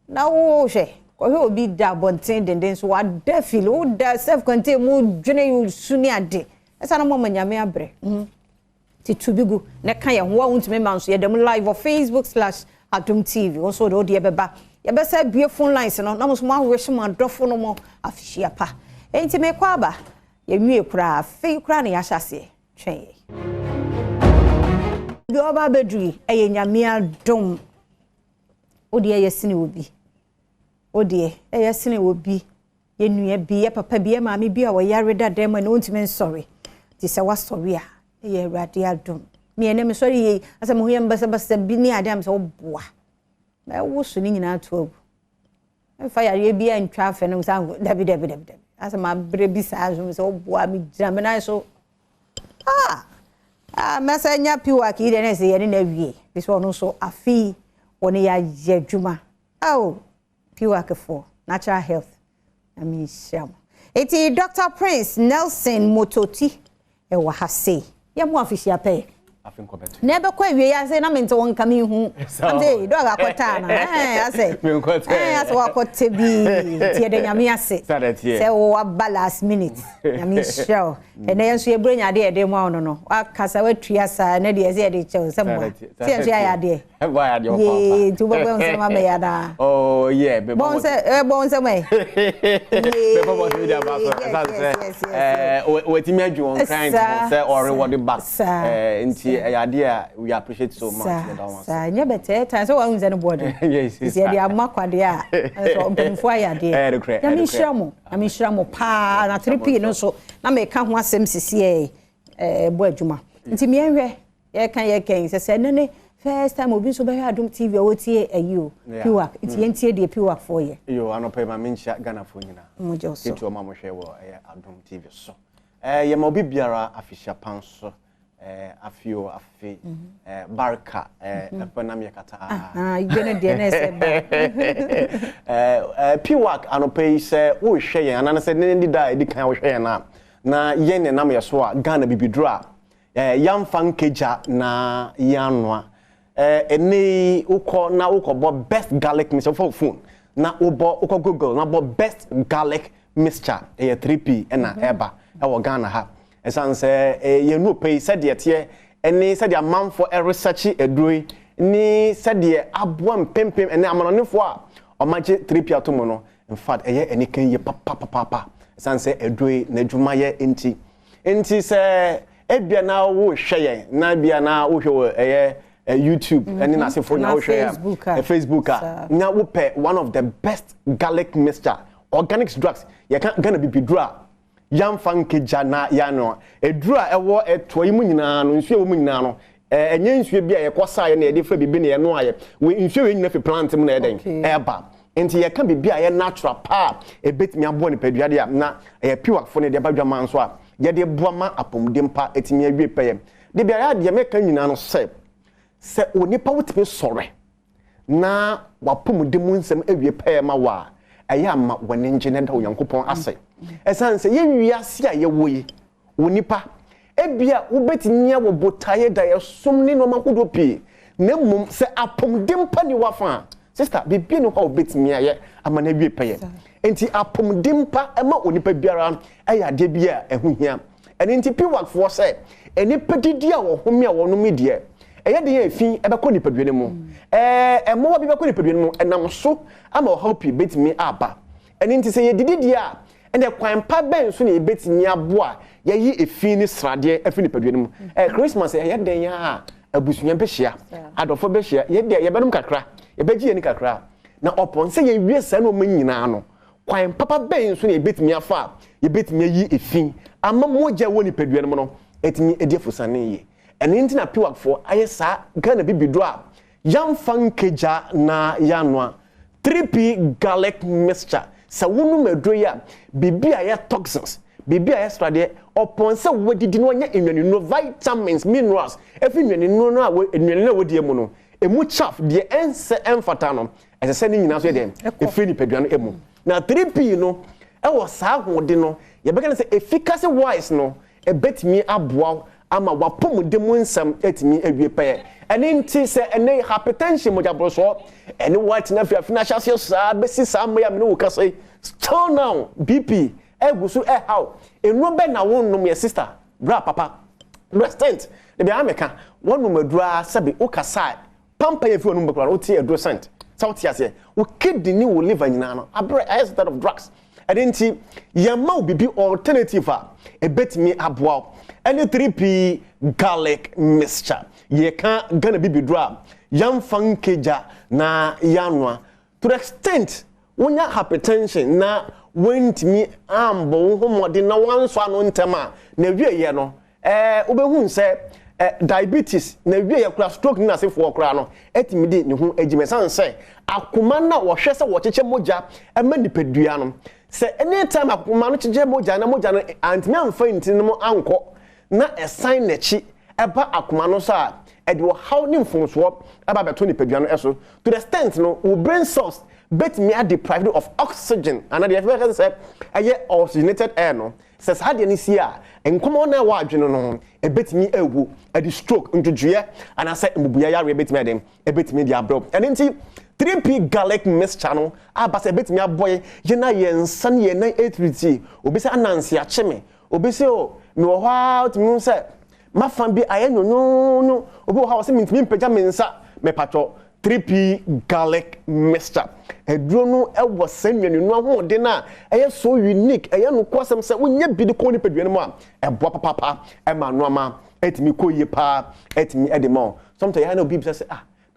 na wo hwe ko he obi da bonten denden so wa da feel wo da self contain mu dwene yu suni ade esa na mo manyame abre ti tubigu ne kan ye ho wa untime manso ye dem live on Facebook/Adom TV also do de beba ye be say bie phone lines no na mo so ma wish ma dofo no mo afihia pa enti me kwa ba ye nwie kura fe kura ne ya hyase twen bi oba bedui eye nyame adom odi ye sine obi odi ye sine obi ye nwie bi ye papa bi ye maami bi a wo yare dada ma no ntime sorry ti se wa sorry a ye awurade adom me ene me sorry ye asa mo yem basa bi ni adam se oboa na wo so ni nyina to obu fa yare bi an twa fe no sa dabi asa ma brebi sa azu so boa mi jamena so mesenya piwa ki de na se ye na wie biso no so afi oni ya jedwuma piwa ke for natural health I mean sham eti Dr. Prince Nelson Mototi e wa ha say ye mo afisia pe afinko beto nebe kwa wie ya say na mente won kami hu ande do ga kwata na ase ase wa kote bi tie de nyame ase se wo ba last minute nyame show ene yenso ye brenya de de mo no akasa wa tuasa na de ze de chew se mo se enso ya de wa ya de o papa tu bo se ma me ya da oh yeah be bon se me be papa se de aba we ti me adwu on kind se or reward back nti yade a we appreciate so much sa nya bete tan so wa unze no board yes is yade amakwade a so benfo ayade ya mi shiramo pa na 3p no so na me ka ho asem sisi bo adwuma nti me enhwe ye kan se nene first time obi so be Adom TV o tie ayo piwak nti entie de piwak for ye yo anope ma mencha Ghana fo nyina mo jo so nti o ma mo hwe wo Adom TV so ye ma obi biara afisha pan so afio afi barka epenam yakata igene DNS piwak anope se wo hwe yen anana se ne di da edi kan wo hwe yen na yen ne nam yeso a Ghana bibidura yamfa nkeja na yanwa ene uko na uko bo best garlic mixture for phone na uko Google na bo best garlic mixture 3p na eba e Ghana ha esanse ye no pay said de tie ene said ya manfo research edroi ni said de aboam pempem ene amanonefo a o magye 3p atomo no in fact eye ene kan ye papa esanse edroi na dwuma ye enti se ebia na wo hweye na bia na wo hwe YouTube and na se fonya wo hwe Facebook na wo pe one of the best garlic mixture organic drugs ye kan gonna be bidura yamfa nkeja na ya no edura ewo eto yi mu nyina no nsu ewo mu nyina no enye nsu bia ye kosa ye na ye de fra bibi na ye no aye we nsu we nyina fi plant mu na eden eba enti ye kan bibi aye natural pa ebetimi abo ne padua de na ye piwa fo ne de badwa man so a ye de boama apomdem pa etimi awie peye de bia ya de me kan nyina no se onipa wotimi sore na wapomdem nsem awie peye ma wa eye ama wone ngene da Onyankopon ase esanse ye wiase a ye woyi onipa ebia wobetimi wo botaye da ye somni no makodo pi na mum se apomdem pa ni wafa sister bibie no ho betimi aye ama na wie peye enti apomdem pa ema onipa biara aya de bia ehuhia eni enti piwak fo se eni pedidi a wo home a wono medie eye de ye fi ebekọ nipadue ne mu emo bi bekọ nipadue ne mu enam so ama o help betimi aba eni enti se ye dididi a ene kwan pa ben so na ebetimi aboa ye yi efi ni srade efi nipadue ne mu Christmas ye den ya abusunya behia adofo behia ye de ye benum kakra ye beji ye ni kakra na opon se ye wie sa na o manyina no kwan papa ben so na ebetimi afa ye betimi yi efi ama moja wo nipadue ne mu no etimi ediefusane ye ene nti na piwak for ayesa Ghana bibido a yamfa nkeja na yanwa 3p garlic mixture sa wonu madro ya bibi aye toxins bibi aye strade opon se wodidi no nya enwani no vitamins minerals efi nwani no no a enwani na wodi emu no emu chaff de ense emfata no esese ni nyina so de efi ni pedua no emu na 3p no was Saudi no, you begin to say efficacy wise no, a bet me aboa, ama wapum de munsam et me a repair. And in tis a hypertension with a brochure, and white nephew financial sales, Bessie Samway, no say, stone now, BP, Egusu, how, and no ben I won't know me a sister, bra papa, restant, the American, one woman draw Sabi Okasai, pampa if you number or tea a docent. South Asia, we kid the new liver in Nano, a bread instead of drugs. I didn't see Yamo be alternative, a bet me aboa, and a 3P garlic mixture. Ye can't gonna be drop. Young funkeja na yanwa. To the extent when you hypertension na went me ambo homo di na one swan on tema. Ne wie no. Ubehun say diabetes na wie ya stroke na se for kra no. Etimidi ne ho agimesan say akoma na wo hwe se wo cheche moja e ma nipadua no. Say anytime akoma no cheche moja na antime amfa ntin no anko na e sign na chi eba akoma no sa e de how nim fun so aba beto nipadua no eso to the extent no wo brain cells bet me are deprived of oxygen and the effect say aye oxygenated air no says had any see a enkomo na wa adwene no e bet me ewu e de stroke ndwedwe and I say mbubuya ya bet me adem e bet me dia abroad and nti 3P garlic mixture no aba say bet me aboy ye na ye nsan ye na 830 obi say anansi a cheme obi say o me wo ha to me say ma fan bi aye no obi wo ha say me mpagya me nsa me patro 3P garlic mixture eduro no e wo sanwenu no ho de na e so unique e no kwasem say wonya bi de ko ni padua no mu a e bo papa e ma no ama etimi ko ye pa etimi e de mo sometimes ya na obi say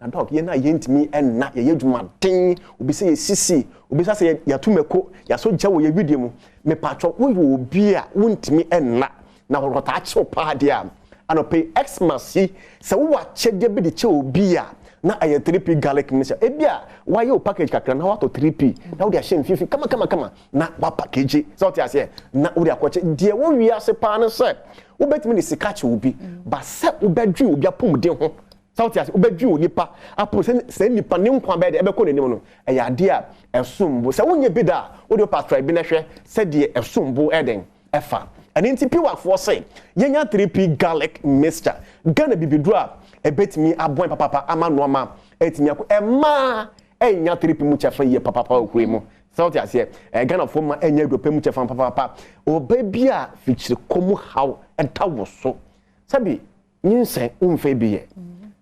na dog ye na ye ntimi en na ye dwuma den obi say ye sisi obi say ya tumeko ya so gya wo ye video mu me patro wo ye obi a wontimi en na wo rota ache pa de a anope xmas se wo wa chede bi de che obi a na aye 3P garlic mixture ebia why you package kakra na wato 3P na wo de ahye mfifi kama na wa package so ti ase na wo de akoche de wo wi ase pa no se wo betimi ni sika che obi ba se wo badwi obi apom de ho so ti ase wo badwi onipa apo se nipa ne nkwa be de ebe ko nenim no eye ade a esumbo se wo nye bi da wo de pastor bi na hwe se de esumbo eden efa and nti piwa for say yenya 3P garlic mixture Ghana bibidura ebetimi aboy papa ama no ama etimi akọ ema enya 3P mu chefa ye papa okwe mu so ti ase Ghana fo ma enya dope mu chefa papa oba bia fichiri komu how entawo so sabi nyinse umfe biye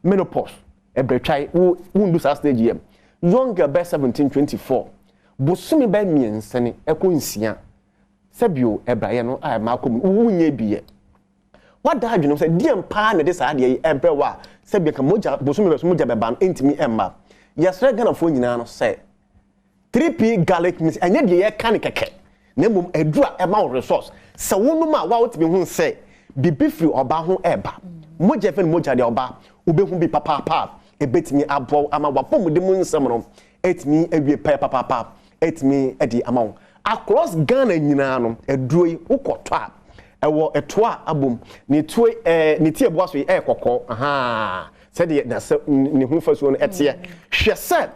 menopause ebretwai wo ndu sa stage ye younger by 17-24 bosumi ba miensene ekonsia sabio ebraye no a makom wunye biye wada adwene say die mpa na de sa de empe wa sabia ka moja bosumi moja beba no entimi emma yesre Ghana fo nyina no say 3P garlic mix enye de ye kan keke na mum edura ema resource se wonum a wa wotimi hu say bibi free oba ho eba moja fe moja de oba obehu bi papa ebetimi abo ama wapom de mu nsem no etimi awie papa etimi edi ama across Ghana nyina no eduro yi ukoto a ewo eto a abom ne tue ne tie boaso yi ekokọ aha se de na se ne hu faso no etie hwe se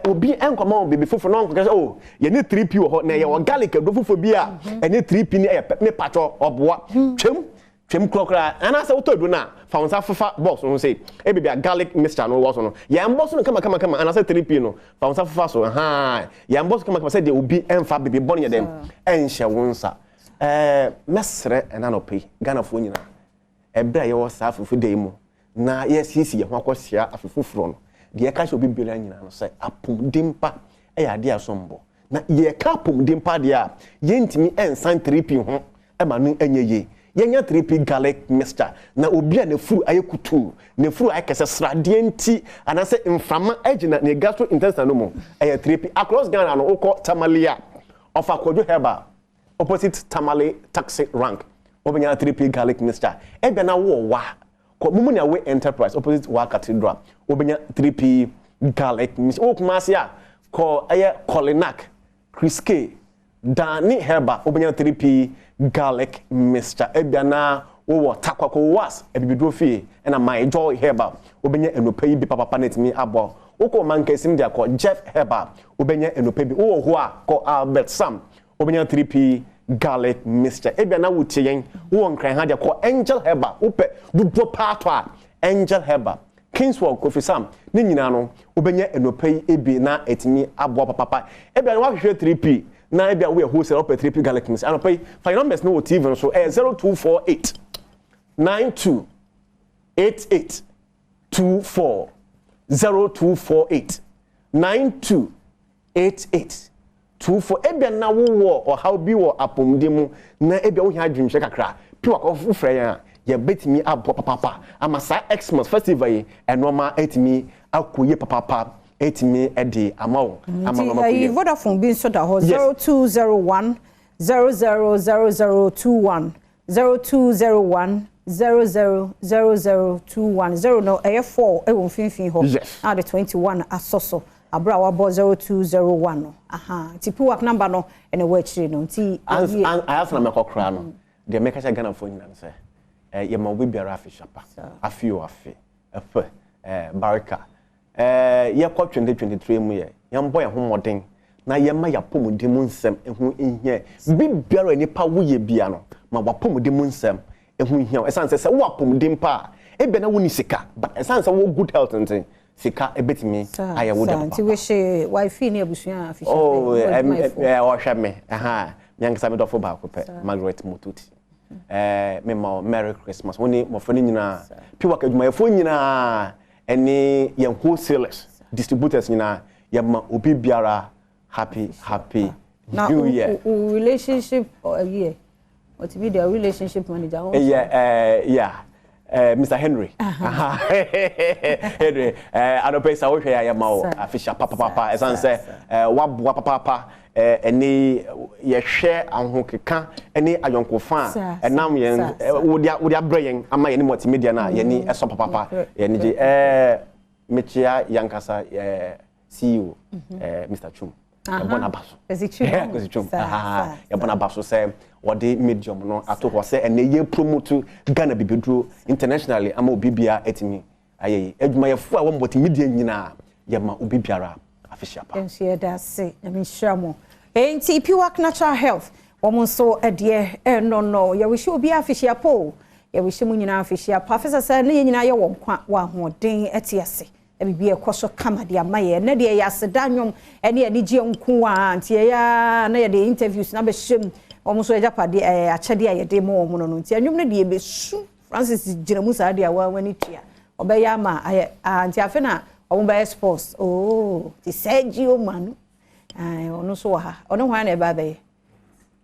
obi enkoma baby fofo no nko oh ye ne 3P wo ho na ye wo garlic do fofo bi a ene 3P ni e me pacho oboa twem krokra ana se wotodu na fa wonsa fofa box no say e bibia garlic mixture no wo so no ye mboso no kama ana se 3P no fa wonsa fofa so aha ye mboso kama se de obi emfa bibi bon ye dem enhye wonsa mesre ena no pay Ghana fo nyina ebra ye wo sa afufu dey mu na ye sisi ye ho akosia afufufuro no de ye ka se obi bela nyina no se apom dimpa e ya de asombo na ye ka apom dimpa de a ye ntimi ensan 3P ho e ma no enye yenya 3P garlic mixture na obi a ne furu ayekutu ne furu ayekese srade nti anase mframa agina ne gastrointestinal no mu 3P across Ghana no ukọ Tamalia of Akwadwo Herba opposite Tamale taxi rank obenya 3P garlic mixture ebe na wo wa ko mumunya we enterprise opposite wa cathedral obenya 3P garlic mixture o kuma sia ko aye Kolinak Kriske Dani Herba obenya 3P garlic mixture ebiana wo takwako was ebibidro fie na my joy Herba obenya enopa yi bi papa netimi abo woko mankesim dia ko Jeff Herba obenya enopa bi wo ho a ko Albert Sam obenya 3p garlic mixture ebia na wotie yen wo nkran ha de ko angel herba upe dupo pato a angel herba Kingswalk Kofi Sam ni nyina no obenya enopai ebi na etimi abo papa ebia na wahwehwe 3p na ebia we wholesale up 3p garlic mixture anopai fa numbers no TV so 0248 92 88 24 0248 92 88 24 ebia na wo or how bi wo apomde mu na ebia wo hia adwunhwe kakra piwa ko frɛ ya ye betimi abo papa amasa Xmas festival enoma etimi akoye papa etimi edi amawo amama ko Vodafone bin so da 0201 000021 0201 000021 no A4 e won finfin ho na the 21 asoso abra wa bo 0201 no aha tipi work number no ene wa chire no nti I have na me kokra no de make sure Ghana phone nyina say ye ma obi biara afi shapa afi o afi efe baraka ye kwa 2023 mu ye yambo ye ho moden na ye ma ya pomudem nsem ehu ehia bi biara nipa wo ye bia no ma wa pomudem nsem ehu ehia esanse se wo pomudem pa ebe na wo ni sika but esanse wo good health ntin sika ebetimi aye wo dem nti we she wifi ni abusuan afi shapa o hwa me aha nyankasa me dofo ba ko pe Margaret Mututi me ma Merry Christmas woni mo fani nyina piwa kadwuma ye fo nyina eni ye wholesalers distributors nyina ye ma obi biara happy new year relationship or a year what be the relationship manager Mr. Henry Henry adopesa wo hwe ya ma o official papa esanse wabua papa eni ye hwe ahokeka eni ayonkofa enam yen wodi abrayen ama yen multimedia na yen eso papa yen ji mechia yankasa CEO Mr. Chum Ebona Baso Ebona Baso say wodi medium no atoko say ene ye promote Ghana bibeduro internationally ama obibia etimi ayi edwuma ye fu a wo multimedia nyina ye ma obibiara official pa ensie da se na me hwamo enti piwak natural health wo so ede no ye wish obi official po ye wish mu nyina official pa afisa say ne nyina ye wo kwa wa hoden etiase ebibie koso kama dia maye na dia ya sedanwom ene ani gie nku a ntie ya na ye de interviews na be hwem omuso ya japade achade ya de mo no ntie anwom na de be su Francis Jiramu sa dia wa wani tua obeya ma ntie afi na omo be sports ti Sergio Manu ono so ha ono hwan na ba be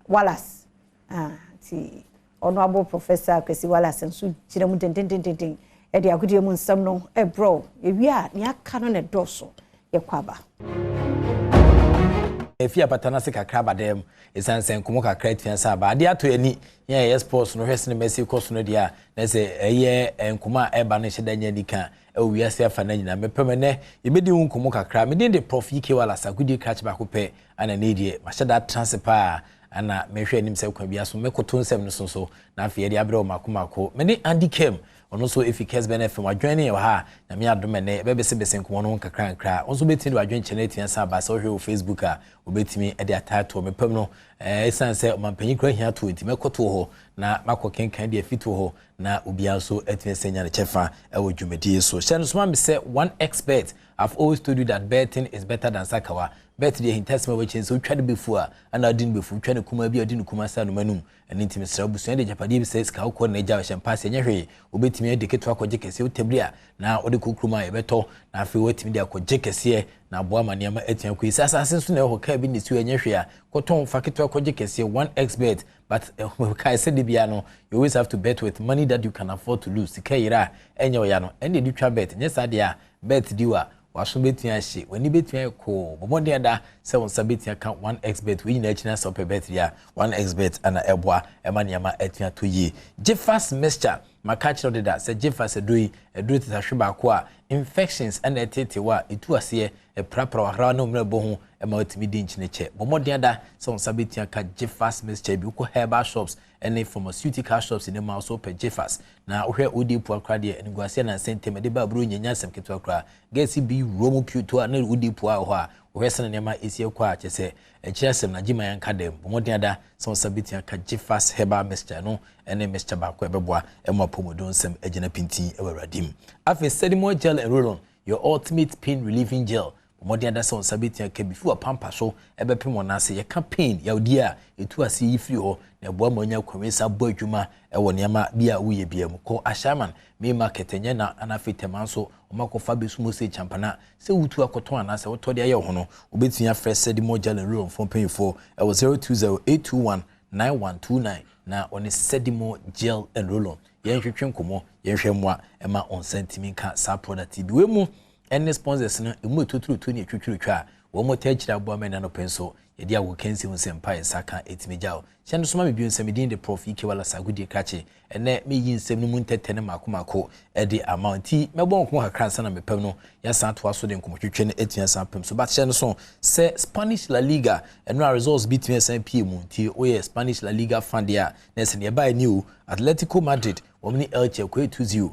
Wallace ti ono abo professor Kwesi Wallace nso Jiramu den edi agudie mu nsam no bro ewi a ne aka no ne doso ye kwaba efi apatana se kakra badem esansen komo kakra tiansa ba ade ato ani ye sports no hwese ne mesi course no dia na se eye nkoma eba no hyeda nya dika wiase afa na nyina mepemene yebedi hu komo kakra me de prof EK Wallace agudie catch ba ko pe ana ne die ma hyeda transfer ana mehwe anim se kwa bia so mekoto nsem no so na afi ye de abre o makomako me ni Andy Kem ono so efficacious benefit wadwene yo ha na me adomene bebese nkomo no kakra onso betini wadwen channel tiansa ba so hwe Facebook a obetimi e de atato mepam no esanse mampanyi kra hia to enti mekoto ho na makokenkan de afito ho na obia so etinsenya ne chefa e wo dwumedi so shano so me say one expert I've always told you that betting is better than sakawa bet the intestima which is so twade befu ana din befu twade kuma bi odin kuma sa no manum eni ntimi srabu so de japade bi says ka ko na ja champagne nya hwe obetimi de keto akogye kese otebria na ode kukruma e beto na afi wetimi de akogye kese na boa maniama etian ku isa asase so na ho ka bi ni su nya hwe a koton fa keto akogye kese one expert but kai said bia no you always have to bet with money that you can afford to lose sikayira enyo ya no ende di twa bet nya sadia bet diwa waso betia hye wani betia ko bomode da se won sabetia kan 1xbet we nyina china so bet ya 1xbet ana eboa emaniama etia to yi Jeffas mixture makachi no da se Jeffas edoi tita hweba ko a infections and etete wa etu ase e prapra wahra no mre bo ho ema otimi di nchine che bomode da se won sabetia ka Jeffas mixture bi ko herbal shops and pharmaceutical shops in ma so pe Jeffas na ohwe odi pu akra de nguase na sentem de ba bro nyanya sem ketu akra gesi bi romo puto na odi pu a ho a wesen nema esi ekwa a chese echiasem na jima yanka dem bomodin ada so sabiti aka Jifas Herbal Mixture no ene mixture ba ko ebeboa emo pomodon sem agina pintin ewuradim afi Sedimo Gel and Roll-On, your ultimate pain relieving gel. Modern ada so sabiti aka before pampa so ebepem wona se ye campaign ya odi a etu ase yi free ho na ebo amanya kwamesa bo adwuma ewo niama bia wo ye bia mu ko ashaman me market enye na anafitema so omakofa besu mo se champana se wutu akoton ana se wotode aye ho no obetunya fresh Sedimo Gel and Roll-On from paying for 0208219129 na oni Sedimo Gel and Roll-On yen hwetwe nkomo yen hwemwa ema on sentimental sa product bi we mu any sponsors no emu tuturu to ne twitwirutwa wo mo tachira bo amena no penso ye dia wo kensi wo sempa saka etimejao chendo soma me bi nsem din de prof ike wala sagudi krache ene me yi nsem no mu ntetene makomako e de amounti mebon nko kakra sana mepem no ya san to aso de nkomotwetwe ne etia san pem so but chendo so se Spanish La Liga eno results between SMP mu nti oye Spanish La Liga fan dia na se ne ba new Atletico Madrid wo mni Elche ko 2-0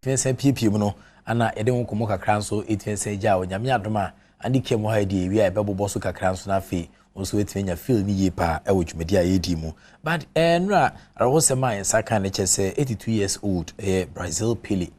Fense PP mu no ana ede won komo kakra nso etfense ja onyame adoma andi kemo ha di wi a bebobo so kakra nso na fe nso etfenya feel ni yepa e wo dwumedi a yedi mu but nra arwosema yensa kan ne chese 82 years old Brazil Pele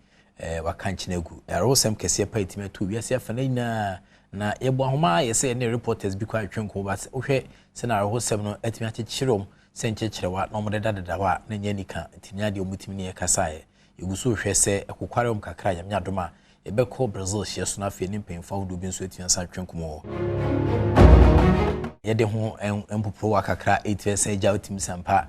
wakanchinagu arwosem kese pa etime to wi ase afana ina na yebo ahoma yese ne reporters bi kwa atwenko but ohwe se na arwosem no etime achechirom se nchechirewa no modeda dedawa na nyanika tinya de omutimi ne yekasaye Igusu hwese ekokwarem kakra yamnya doma ebeko Brazil hyeso na fe nimpemfa hudu bi nso etiansa twenkomo yede ho empopro wakakra etfese ja otimsampa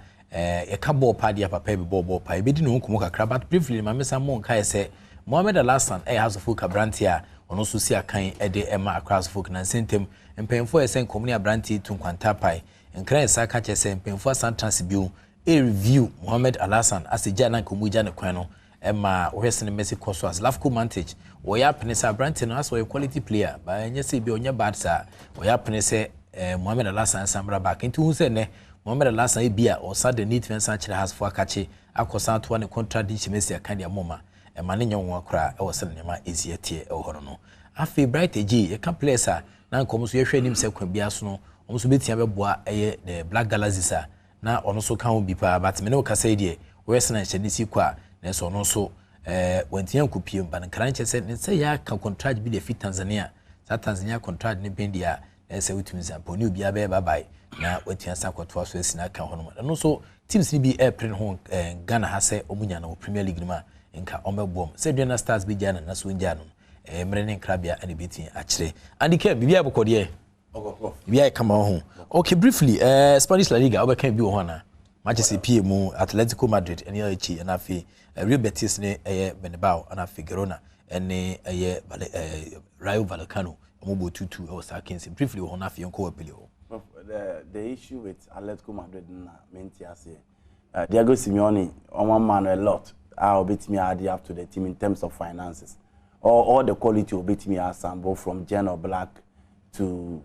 ekabo padi papa bi bobo pa ebedi no nkomo kakra but briefly mamesa mo nka ese Mohamed Alassan has of Kabrantia ono so si akan ede ema across folk na sentem empemfo esen komuni abranti tunkwanta pai nkran esa ka chese empemfo asan transibio a review Mohamed Alassan as a jana komuja ne kwano ema ohwese ne Messi koso as Lafco Mantage wo ya penesa Branton as a quality player ba enye se bi onye bad sa wo ya penese Mohamed Alassan samra back into hu se ne Mohamed Alassan bia o sa the need fence akire has for akache akosa to ne contract din Messi akan dia moma ema ne nyon akra e wo se ne ma eziatie e horo no afi bright ag e kan players a na nkomo so ye hwe nim se kwa bia so no omo so betia beboa eye the Black Galaxies a na ono so kan obi pa but me no kasa die wesna nhyɛnisi kwa na so ono so wantian kupiem ban kranche se ne se ya ka contract bi de fit Tanzania sa Tanzania contract ne bendia na se wutumi sampo ni obi abe bye na wantian sa kwato so esina kan hono no so teams ni bi airplane ho Ghana ha se omunya na Premier League ma nka omebom se Duna Stars bi jana na so njano mre ne krabia ane bitin akire andike bibia bokode bibia kama ho. Okay, briefly, Spanish La Liga, we can be one. Manchester PM, Atletico Madrid, and Elche, and Afi, Real Betis, Benebao, and Afi Girona, and Rayo Vallecano, Mobo 2-2, or Sarkins. Briefly, on Afi and Co-Pilio. The issue with Atletico Madrid, Diego Simeone, on one man a lot. I'll bet me add up to the team in terms of finances. All the quality will bet me as both from Geno Black to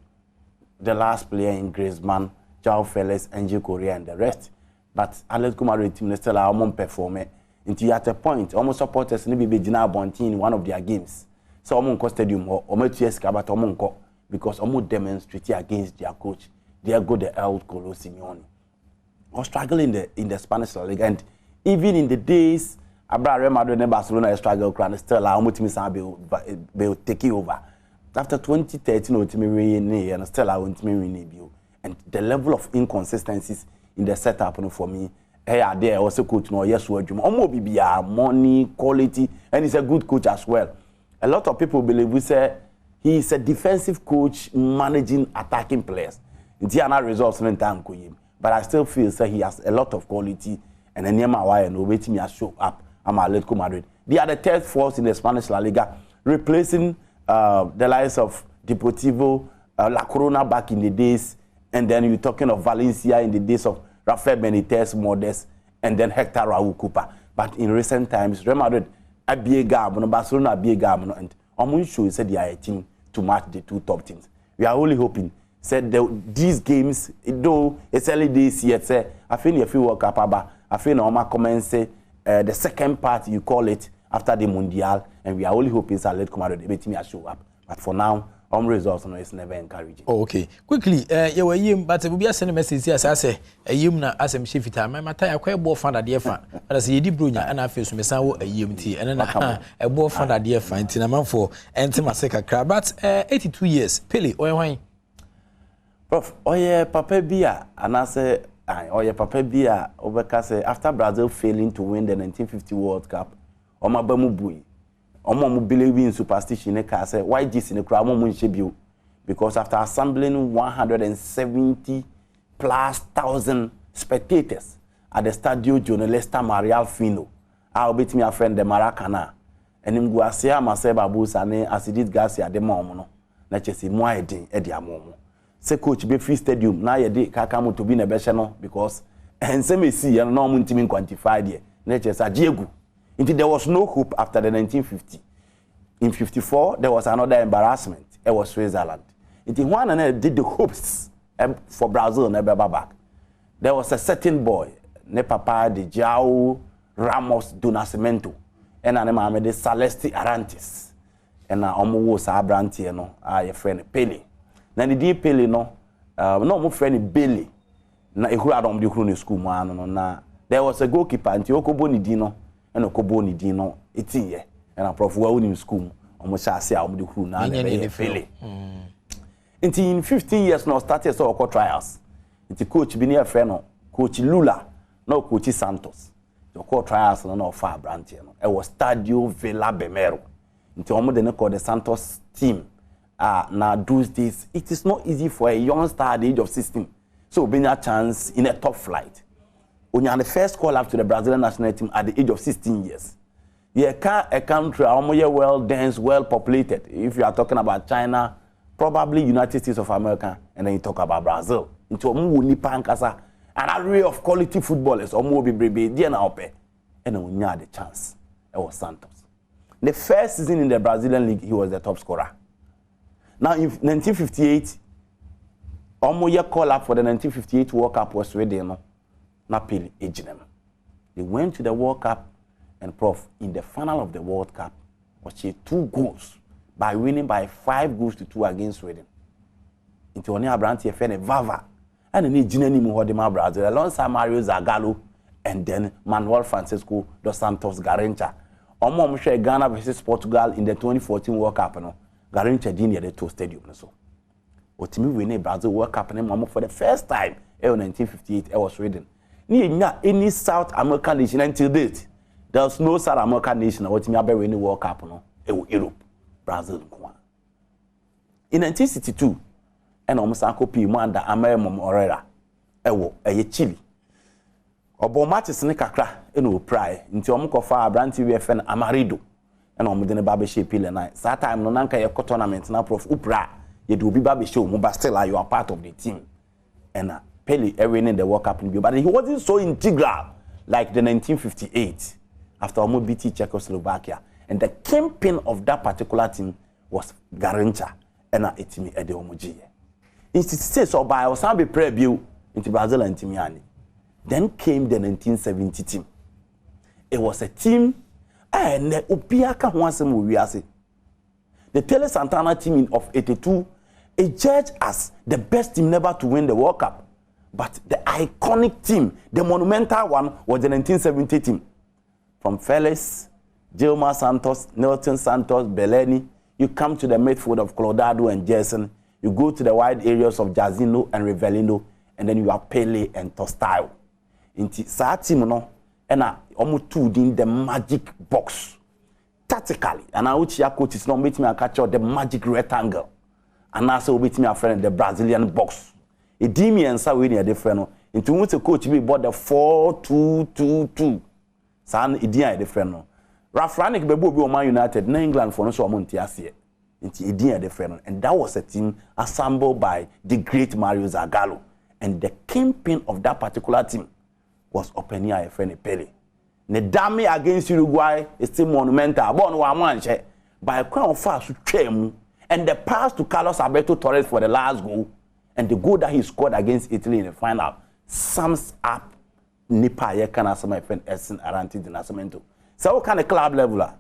the last player in Griezmann, João Felix, Angel Correa, and the rest. But Atletico Madrid team still are among performer. Until at a point, almost supporters need be Gina Bonti in one of their games. So almost stadium or Ometueska, but Omonko, because almost demonstrate against their coach. They are good, the El Colo Simeone. Or struggling in the Spanish La Liga, and even in the days, Real Madrid and Barcelona struggle, still almost be taking over. After 2013, and still I want me review. And the level of inconsistencies in the setup for me, there also coach no yes word money, quality, and he's a good coach as well. A lot of people believe we say he is a defensive coach managing attacking players. It's not results in time, but I still feel that he has a lot of quality and a name why and waiting me to show up. I'm Atletico Madrid. They are the third force in the Spanish La Liga, replacing the likes of Deportivo, La Corona back in the days, and then you're talking of Valencia in the days of Rafael Benitez, Modest, and then Hector Raul Cooper. But in recent times, Real Madrid, Barcelona, and Omunchu said they are a team to match the two top teams. We are only hoping. Said these games, though it's early days yet, say I think if you work up, I think Oma commence the second part you call it after the Mundial, and we are only hoping that Atletico Madrid will show up. But for now, results no is never encouraging. Oh, okay. Quickly, you were yim, but we are sending a message as I say, a yim na as I'm shift time. My tie a quite more fun at the fan. As you did Brunia and I feel some a yim tea and then a more fun at the fan in a month for Antimaseka crab. But 82 years, Pele, or wine. Prof, oye Papa Bia, and I say, oye Papa Bia, overcast after Brazil failing to win the 1950 World Cup, Oma Bamubui. Omo believe in superstition say why this in the crowd mo because after assembling 170 plus thousand spectators at the Stadio Journalista Marial Fino, I'll bet me a friend the Maracana and him go asia maseba busane as it did Garcia de momo na chesi mo edin momo se coach be free stadium na ye de kaka to be na be no because ense me see ya no mo ntimi quantify there na chesi agiegu. There was no hope after the 1950. In 54, there was another embarrassment. It was Switzerland. One and did the hopes for Brazil never back. There was a certain boy, ne Papa de João Ramos do Nascimento, and an Mame de Celeste Arantes, and a Omo Sabranti, no, a friend Pele. Now the dear Pele, no more friend Billy. Na Adom TV school man, na there was a goalkeeper, Antioco Bonidino. And a Coboni Dino, it's here, and a prof well in school, almost I say, I'm the crew now. In 15 years, no started so trials. It's coach Binia Freno, coach Lula, no coach Santos. The core trials no far branch. It was Stadio Villa Bemero. Into almost the call the Santos team. Now do this. It is not easy for a young star at the age of 16. So being a chance in a top flight. When you are the first call up to the Brazilian national team at the age of 16 years. You can't a country well dense, well populated. If you are talking about China, probably United States of America, and then you talk about Brazil. Into an array of quality footballers, or more be and then when you had the chance, it was Santos. The first season in the Brazilian league, he was the top scorer. Now in 1958, Omoye call up for the 1958 World Cup was Sweden. Napoli Ejinem. They went to the World Cup and Prof, in the final of the World Cup, achieved 2 goals by winning by 5 goals to 2 against Sweden. Into Oni Abranti Fene Vava and an Ejineni Muhodima Brazil alongside Mario Zagallo and then Manuel Francisco dos Santos Garrincha. Omo Mshe Ghana versus Portugal in the 2014 World Cup. No? Garrincha didn't at the 2 stadium. So, Otimi winning Brazil World Cup for the first time in 1958, it was Sweden. Any South American nation until date. There's no South American nation that will be winning World Cup. No, Europe, Brazil. In 1962, and almost Uncle P. Manda America Morera, Chile. Obo matches in Kakra, and pry into Omukofa, Branty VFN Amarido, and Omudene Baby Shape night. That time, no Nanka Yako tournament, now Prof Upra, you do be Baby Show, Mubastella, you are part of the team. And Pele winning the World Cup, but he wasn't so integral like the 1958 after Omo BT Czechoslovakia. And the kingpin of that particular team was Garrincha and Etimi Ede Omoji. In 66, so by Osambe preview into Brazil and Timiani. Then came the 1970 team. It was a team and Upiaka Wansem Uriase. The Tele Santana team of 82 is judged as the best team never to win the World Cup. But the iconic team, the monumental one, was the 1970 team. From Felix, Gilmar Santos, Nelson Santos, Beleni, you come to the midfield of Clodado and Jason, you go to the wide areas of Jazino and Rivellino, and then you have Pele and Tostao. Inti sa team no, and almost two in the magic box. Tactically, and I would share coaches not meet me and catch out the magic rectangle. And also meet me a friend the Brazilian box. Edimi and Sawini are different. Into which a coach be bought the 4-2-2-2. San Idia different. Rafranik Bebo Man United, in England for no so Montiasie. Into Idia different. And that was a team assembled by the great Mario Zagallo. And the kingpin of that particular team was Openia Efreni Pele. Nedami against Uruguay is still monumental. Born one by a crown fast to Tremu. And the pass to Carlos Alberto Torres for the last goal. And the goal that he scored against Italy in the final sums up Nipa Yekana, my friend Essen Aranti de Nascimento. So what kind of club leveler?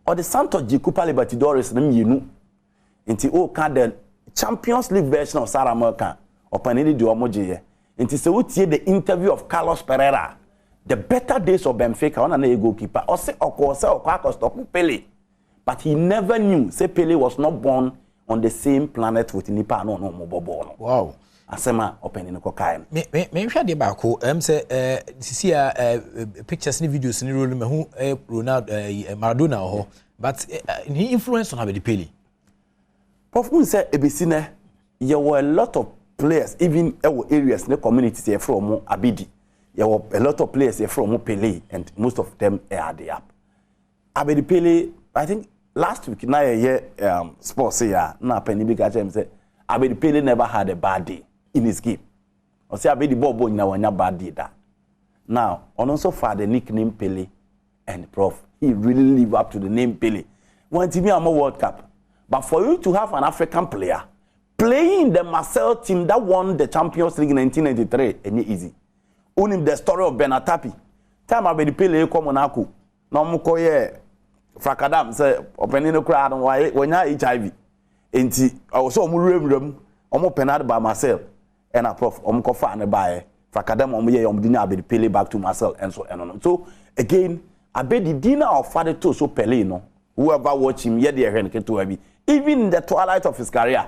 or the Santos G Copa Libertadores na mienu nti o ka the Champions League version of South America opanini di omoje nti se wotie the interview of Carlos Pereira the better days of Benfica on na goalkeeper o se stop Pele but he never knew say Pele was not born on the same planet with Nipa no mo wow asema opanini ko kai me hwa de ba ko say sisi pictures ni videos ni role me hu Ronaldo Maradona ho but he influence on Abedi Pele. Prof say ebesine there were a lot of players even areas in the communities here from Abedi. There were a lot of players here from Pele and most of them are there. Abedi Pele, I think last week na sports here na Penny big at him say Abedi Pele never had a bad day in his game. Or say Abedi Bobo na wanya bad day that. Now, on also for the nickname Pele and Prof, he really live up to the name Pele. One team a World Cup. But for you to have an African player playing in the Marseille team that won the Champions League in 1993, ain't easy. Unim the story of Benatapi. Time Abedi Pele come on aku. No mo koye Frakadam say opening the crowd why when you HIV. Enti also omo rem omo penad by Marseille. And a Prof omo ko fa ne by Frakadam omo ye omo dinya Abedi Pele back to Marseille and so on. So again Abedi dinner of father to so Pele no. Whoever watch him, even in the twilight of his career,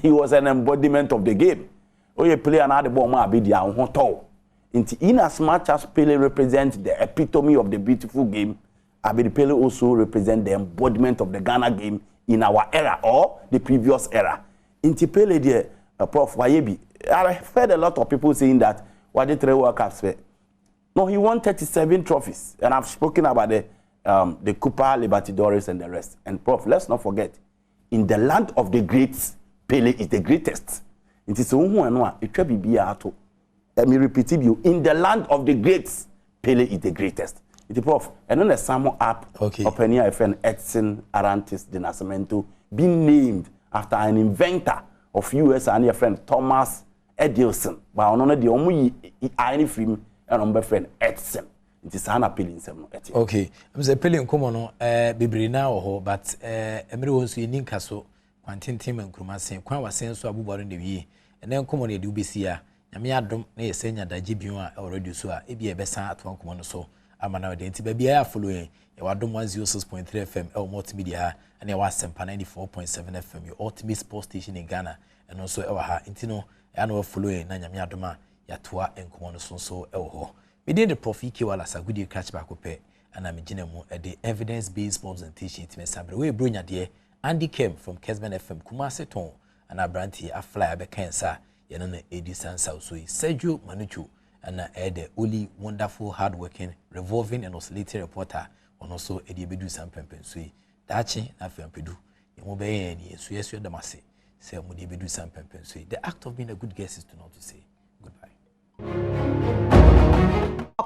he was an embodiment of the game. Oh, you play another ball, in as much as Pele represents the epitome of the beautiful game, Abedi Pele also represents the embodiment of the Ghana game in our era or the previous era. Inti Pele, dear Prof. Wayebi, I've heard a lot of people saying that what the 3 World Cups were. No, he won 37 trophies, and I've spoken about the Copa Libertadores and the rest. And Prof, let's not forget, in the land of the greats, Pele is the greatest. It is let me repeat it you. In the land of the greats, Pele is the greatest. It is Prof. And then the Samo app, Open FN Edson Arantes de Nascimento, being named after an inventor of US and your friend Thomas Edison. But on the only I film and on friend Edson. It is an appealing some. Okay, I'm saying Pele nkomo no bebre na ho but emre won so yin kaso kwantintim nkruma sen kwan wasen so abubare na wie ene nkomo na de ubesi a nyame adom na yesenya daje bion a already so a ebi ebesa ato nkomo no so amana de nti ba bia ya follow yen e wadom 106.3 FM e multimedia ha na e wasempa 94.7 FM your ultimate sports station in Ghana and also e wa ha nti no ya na follow yen na nyame adom a ya toa nkomo no so e wo ho. Within the Prof Ikiwala Sagudi catch back up and I'm the evidence-based presentation to me sabre we bronya de Andy came from Kesben FM Kumase Ton and a brandy a fly be cancer yenana Edison South so Sergio Manuchu and the only wonderful hardworking revolving and oscillating reporter on also Eddie Bedu Sampempen Sui Dachi na Fempedu Yomobe and so yes you the masse say Mudi Bedu Sampempen Sui the act of being a good guest is to not to say goodbye.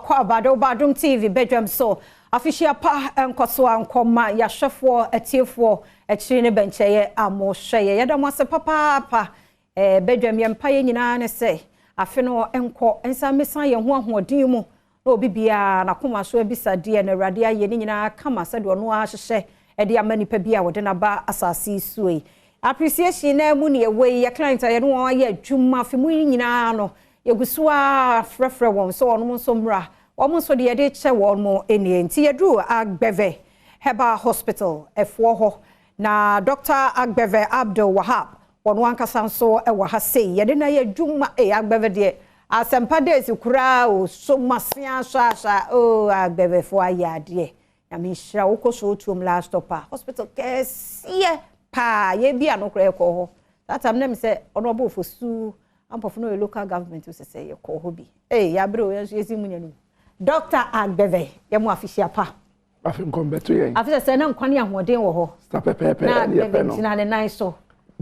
Badwam TV Badwam so official pa enkoso ankoma ya hwefo etiefo ekiri ne bencheye amo hweye ya da mo se papa Badwam yempa ye nyina ne se afe no enko ensa mesan ye ho ahoden mu na obi bia na koma so ebisa de na awrade aye ne nyina kama se de ono ahhye e de amanipa bia wo de na ba asase suoi appreciation na mu ne ewe ya client aye no aye adwuma fe mu nyina no yegusuwa frefre won so ono so mra omo so de ye che won mo eni enti yedru Agbeve Herbal Hospital efo ho na Dr. Agbeve Abdul Wahab won wankasa so e wa ha sei ye de na ye dwuma Agbeve de asempa days kura o so masia sha o Agbeve fo ayade na mi hira wokoso tuom last stopper hospital kesie pa ye bia no kura ko ho that time na me say ono bo fo su ampofo no local government who say you call hobby ya bro yesi munya no Dr. Agbeve ye mo official pa afim kombeto yen afisa say na nkwane ahoden wo ho sta pepepe na ye pe no na ne nine so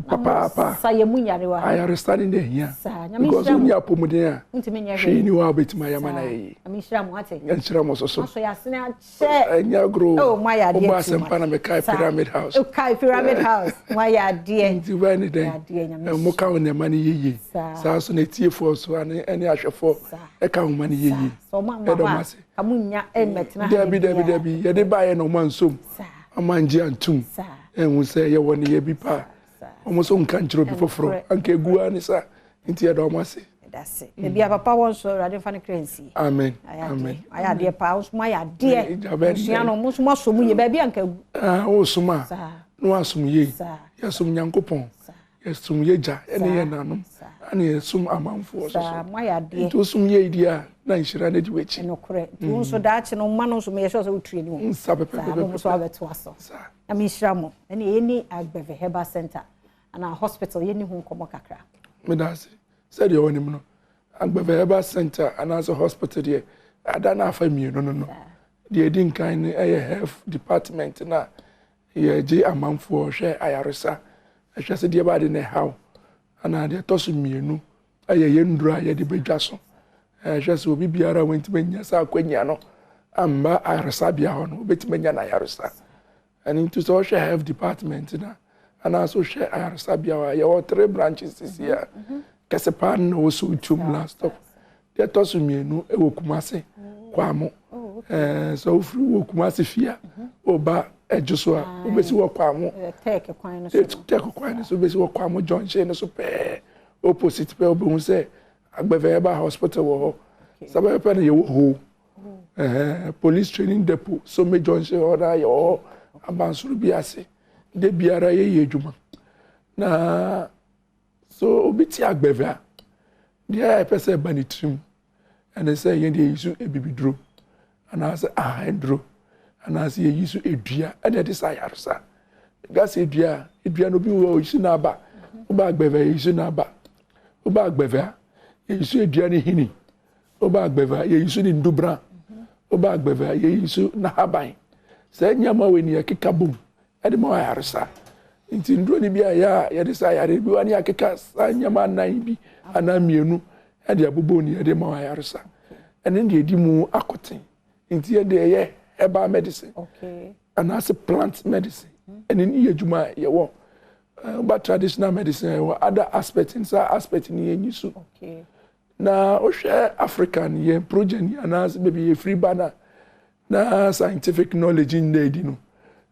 papa sa ye munyarewa I understand the here because when you apomuden a ntimi nya she ni wa betima ya mana yi amishira mo ate nchira mo so so ya sene a che enya gro oh my ya de o asempa na me kai pyramid house o kai pyramid house my ya de nti ba ni den mo ka won ma ni yeye sa so na tiefo so ani ahwefo e ka won ma ni yeye so ma ma kamunya emetna debi ye de ba ye no mansom amanji antum enhu say ye woni ye bi pa omo so nka nchiro bi foforo anka egu ani sa nti ye do mo ase that's it e bia papa won so radio fan crazy amen aya de pa so ma ya de nsia no mo so mo so mu ye ba bia anka egu o so ma no asum ye ya sum nyankopon ya sum ye ja ene ye nanom ani sum amanfo so ma ya de to sum ye dia na nshira na di wechi no kore tu so da chi no ma no so me so utri ni wo sa pepe mo so abeto aso na mi shira mo eni agbeve herbal center ana hospital ye ni hu nkomo kakra me da se said you woni no agbeve herbal center ana so hospital there ada na afa mi no the edin kan health department na ye je amanfo hwe ayaresa ehwe se de ba de na how ana de tosu mienu ye ndura ye de bedwa so ehwe obi biara wenti menya sa akwanya no amba ayaresa bia ho no obeti menya na ayaresa and into social health department na ana so hwe ayaresa bia wa ye 3 branches this year kesepan no so chum last stop de tosu mienu e wokumase kwamo so free wokumase fia oba ejuso a obesi wo kwamo take kwan no so obesi wo kwamo junction no so pe opposite pe obi hu say agbeve herbal hospital wo sabe pe na ye wo police training depot so me junction oda yo abansuru bi ase de biara ye edwuma na so obi ti agbeve a dia pese banitrim and say ye dey use ebibidro and I say endro and I say ye use edua and that is ayarsa gas edua no bi wo use na ba oba agbeve use na ba oba agbeve ye use edua ni hini oba agbeve ye use ni ndubra oba agbeve ye use na haban say nyama we ni akeka bom e de ma ayarsa nti ndro ni bia ya ye de say ayare bi wani akeka nyama nan bi ana mienu e de abobo ni e de ma ayarsa and then the mu akotin nti e de ye herbal medicine and as a plant medicine and in ejuma ye wo but traditional medicine or other aspects inside aspect ni ye nyisu na o hwe african ye progeny and as maybe ye free banner na scientific knowledge in dey no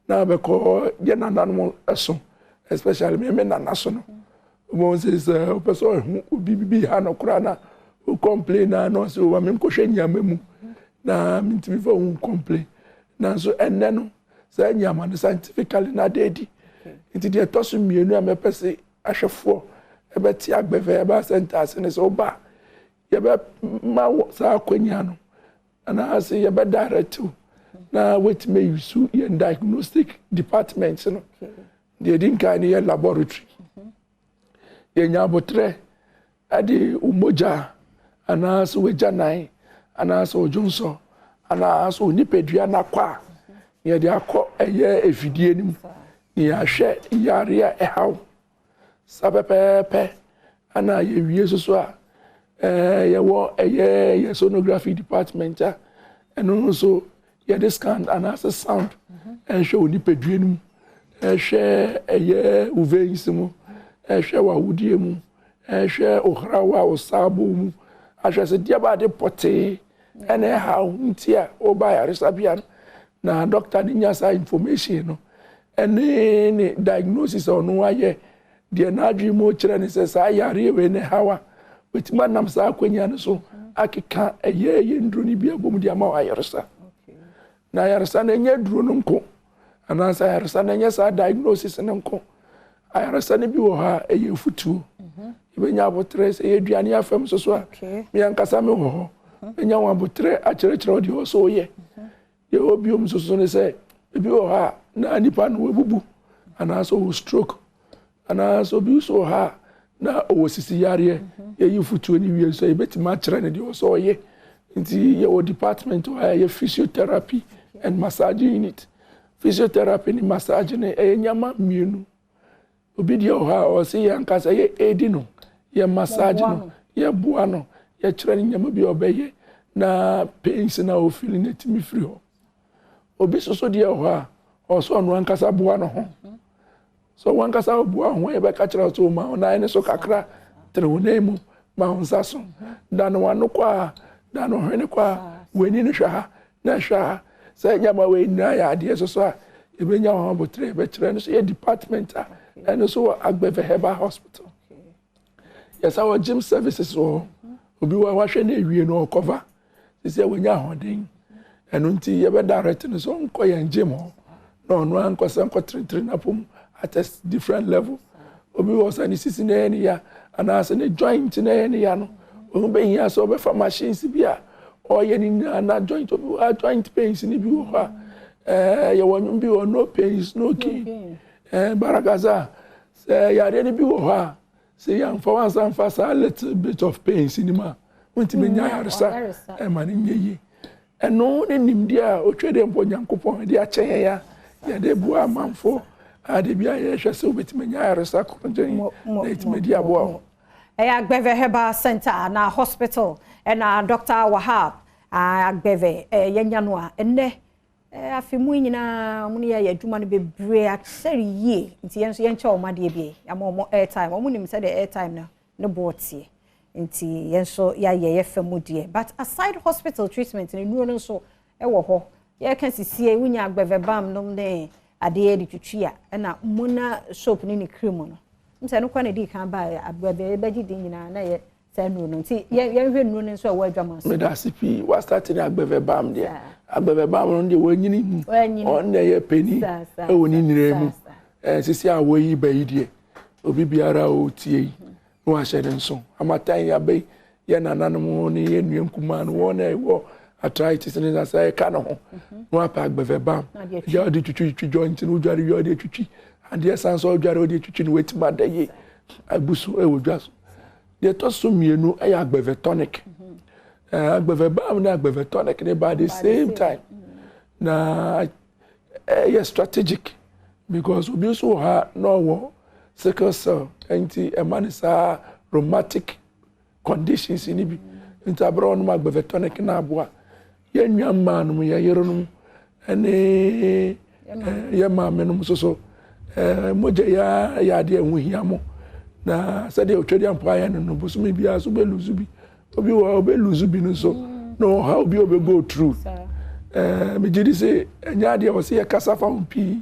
na be ko ye nananum eso especially me nanaso no mo says o person bibi ha no kura na o complain na no so wa me ko hwe nyama mu na me ntimi fa un complain na so enne no say nyama no scientifically na dedi nti de toso mienu a me pese ahwefo e be ti agbeve e ba centers ne so ba ye be ma sa akwanya no ana ase ye be direct na wait me use ye diagnostic department no de din kan ye laboratory ye nya botre ade umoja ana so wejanai ana so ojunso ana so nipedua na kwa ye de akọ eye efidie nim ye ahwe yare a ehaw sabepepe ana ye wie so a ye wo ye sonography department eno so ye de scan ana so sound hwe onipedua nim hwe eye uveins mu hwe wa wudie mu hwe ohrawa osabo mu ahwe se dia ba de pote ene ha ntia oba ya resabia na doctor ni nyasa information no ene ni diagnosis onu aye de na adwi mo kire ni se sa yare we ne hawa wetima nam sa akwanya no so akeka eye ndru ni bia bom dia ma ayarsa na ayarsa na nya duro no nko ana sa ayarsa na nya sa diagnosis no nko ayarsa ne bi wo ha eye futu ibenya abotre se eduane afam so a mi ankasa me wo enya wan botre a kire odi o so ye ye obiom so ne se ebi wo ha na nipa no webubu ana so stroke ana so bi so ha na o sisi yare ye yifutu ni wie so ebetima kire ne di o so ye nti ye o department o ye physiotherapy and massage unit physiotherapy ni massage ne enyama mienu obi di o ha o se yankasa ye edi no ye massage no ye bua no ye kire ni nyama bi obeye na pains na o feel na timi free ho obi so di ho a o so no ankasa bua no ho so wankasa bua ho ye be ka kire so ma na ene so kakra tre mu ma onsa so da no wano kwa da no hwene kwa weni no hwa na hwa se nyama we na ya de so so a ebenya ho botre be kire no so ye department and so agbeve herbal hospital yes our gym services so obi wa hwe na ewie no cover say wonya hoden eno nti ye be direct no so nko ye gym ho no no ankosa nko train na pom at a different level obi was any sisi na ene ya ana ase ne joint na ene ya no o be hia so be fa machines bia o ye ni na joint obi joint pains ni bi wo ha ye won bi wo no pains no gain baragaza say ya re ni bi wo ha say yan for once and for a little bit of pains ni ma wonti me nya yaresa e ma ni nyeyi eno ne nimdia o twede mpo nyankopon de a chen ya de bu amanfo ade bia ye hwese obetime nya yaresa konjen na itime abo Agbeve Herbal Center na hospital na Dr. Wahab Agbeve yenya no a enne afimu nyina mu ne ya adwuma no bebre akseri ye nti yenso yenche o made bie amomo airtime omu nim se the airtime na ne botie nti yenso ya ye famu die but aside hospital treatment ne nuo no so wo ho ye kan sisie wunya Agbeve bam no ne ade ye di twitwia na muna soap ni cream no mse no kwa na di kan ba Agbeve beji di nyina na ye se nuo no nti ye hwe nuo no so wa adwama so me da CP wa start ni Agbeve bam de Agbeve bam no de wanyini on na ye peni e woni nire mu sisi a wo yi ba yi die obi biara o tie no a shede nso amatan ya be ye nananom ni ye nuen kuma no won na wo arthritis ni na say ka no ho no apa Agbeve bam ya de twitwi joint no dware yo de twitwi and yes and so dware o de twitwi no wetima da ye abusu e wo dwaso de to so mienu e Agbeve tonic Agbeve bam na Agbeve tonic they by the same time na strategic because obi so ha no wo sickle cell anti emanisa rheumatic conditions ni bi nti abro no Agbeve tonic na aboa ye nwa no ye yero no ene ye ma menum so moje ya de enwu hiamo na se de otwedi ampa ya no bosumi bia so be luzubi obi wo be luzubi no so no how be obi go through me jidi say enya de o se ye kasa fa mpi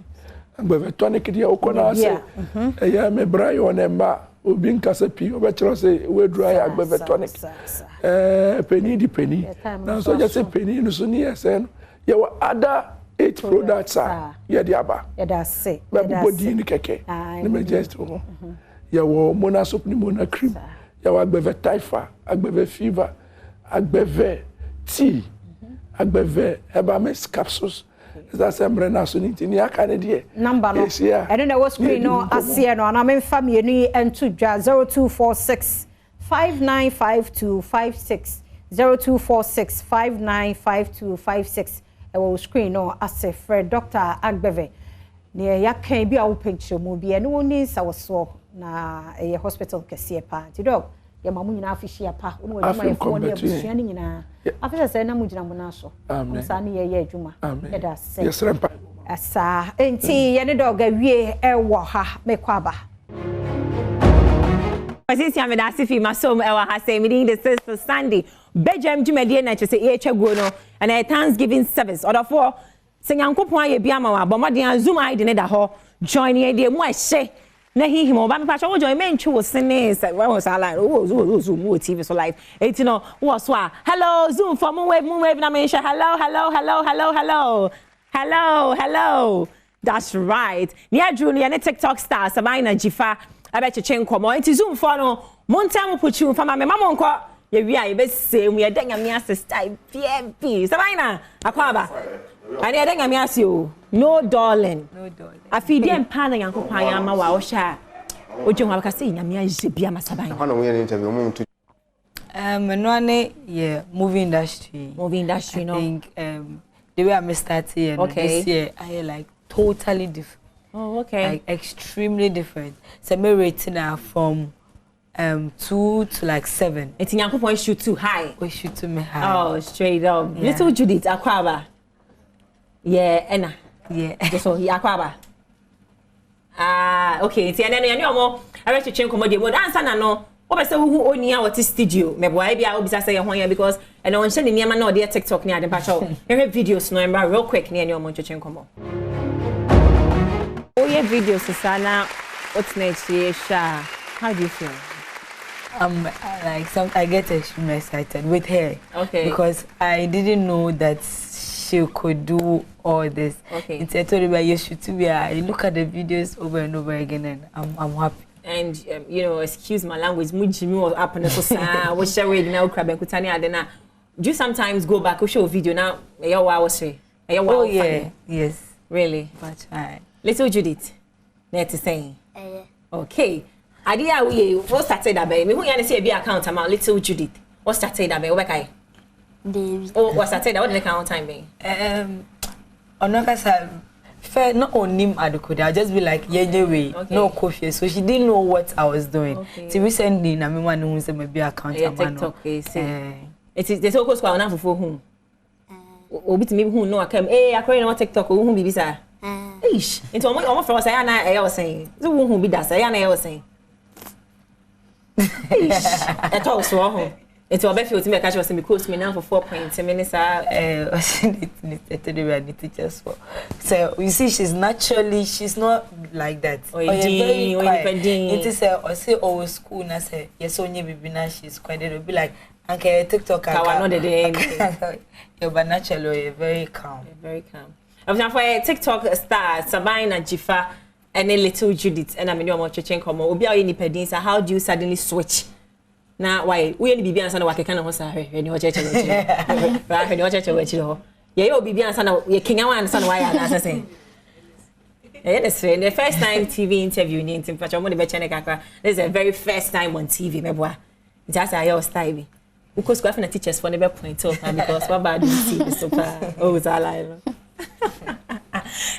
Agbeve tonic de o kona ase ya me brayo na ma obi nkasa pi obi chiro say we dry Agbeve tonic penny di penny na so just say penny no so ni ese no ye wa other 8 products are ye di aba ye da say ba body ni keke ni me just ho ye wo mona soap ni mona cream ye wa Agbeve typhoid Agbeve fever Agbeve tea Agbeve herbal capsules that sembre na so ni ni aka ne de number no I don't know what screen no asie no na me fam ye ni entu dwa 0246 595256 0246 595256 ewo screen no ase Fred Dr. Agbeve ne ya kan bi a wo picture mu bi ene woni sawoso na e hospital kese pa ti dog ya mamu nyina afishia pa woni waduma ye fo ne abusua ni nyina afisha se na mu gina mu na so sa ne ye adwuma e da se yesrempa asa enti ye ne dog awie e wo ha mekwaba Pasisi ameda sifi masom ewa ha say meeting the sister Sunday Badwam Jumedie na chese e chego no and a Thanksgiving service order for senyankopon aye bia ma wa bomoden Zoom id ne da ho join ye de mu ahye na hihi mo ba me pa cho join me ntwe wo sene say we was line Zoom wo TV so live eti no wo so a hello Zoom for moon wave na me share hello that's right near Junior ne TikTok star Sabina Jifa abecheche nkomo enti Zoom for no montam puchu fama me mama nko ye wi aye be sem ye da nyame assistai PMP Sabina akwaba ani ye da nyame assi o no darling afidi empa na yankopan ya ma wa wo sha ojo wa ka say nyame aje bia ma Sabina hana wo ye interview mo to no ane yeah movie industry no I think the way I started here this year I like totally different. Oh, okay. Like extremely different. So my rating are from 2 to like 7. It's Nyankopon shoot too high. We shoot to me high. Oh, straight up. Yeah. Little Judith Akwaba. Yeah, Enna. Yeah. So Akwaba. Okay. Ti ene no mo. I reach to change comedy. But answer na no. What say who oni a what studio? Me boy bia obisa say ho because and on share ni na o dey TikTok ni ade pa show. Every videos no remember real quick ni ene o mo change comedy. your videos Susana what's next year sha how do you feel? Like I get extremely excited with her. Okay. Because I didn't know that she could do all this. Okay. It's I told her you should to be. I look at the videos over and over again, and I'm happy. And you know, excuse my language, Mujimi was up on the society. What shall we now? Krabenkutani adena. Do you sometimes go back or show a video now? Oh yeah, yes, really. But Little Judith, net is saying. Okay. Idea we what started that baby. Who you see a account amount Little Judith. What started that baby? Where David. Oh, what started that? What did the account time be? Onakasa fair not on him adequate. I just be like way no coffee. So she didn't know what I was doing. Okay. So recently, na me one who say maybe account TikTok. It is the so close kwa for whom. Obi to me who know I came. Hey, I call TikTok. Who be bisa? Ish. Into almost for say na I was saying. So who be that? Say na I was saying. At all so home. It's all better to me catch us because me now for 4 points minutes teachers for. So you see she's not like that. Oh, very quiet. It is I say old school na say yes only baby na she's quite it'll be like okay TikTok not the day. You're but naturally very calm. Very calm. I'm for a TikTok star Sabina Jifa and a Little Judith and I'm in your checking come obi a independent. So how do you suddenly switch? Now why we any bibi ansa na wake kana ho sa hwe ni ho cheche wechi ba hwe ni ho cheche wechi ho ye yo bibi ansa na ye kinga wan ansa na why na assassin that's the first time TV interview ni ntim facho mo de be chene kakra this is the very first time on TV meboa just I your style bi because go na teachers for never point out because what bad you see the super oh it's alive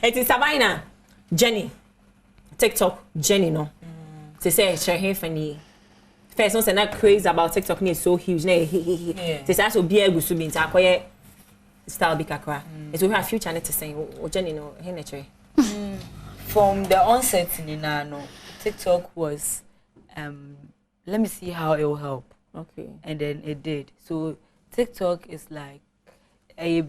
it is Sabina Jenny TikTok Jenny no to say share here funny. First, one say not crazy about TikTok is so huge. This also be able to be into acquire style be kakra. It's we have future net to say. Jenny no nature. From the onset no TikTok was let me see how it will help. Okay. And then it did. So TikTok is like a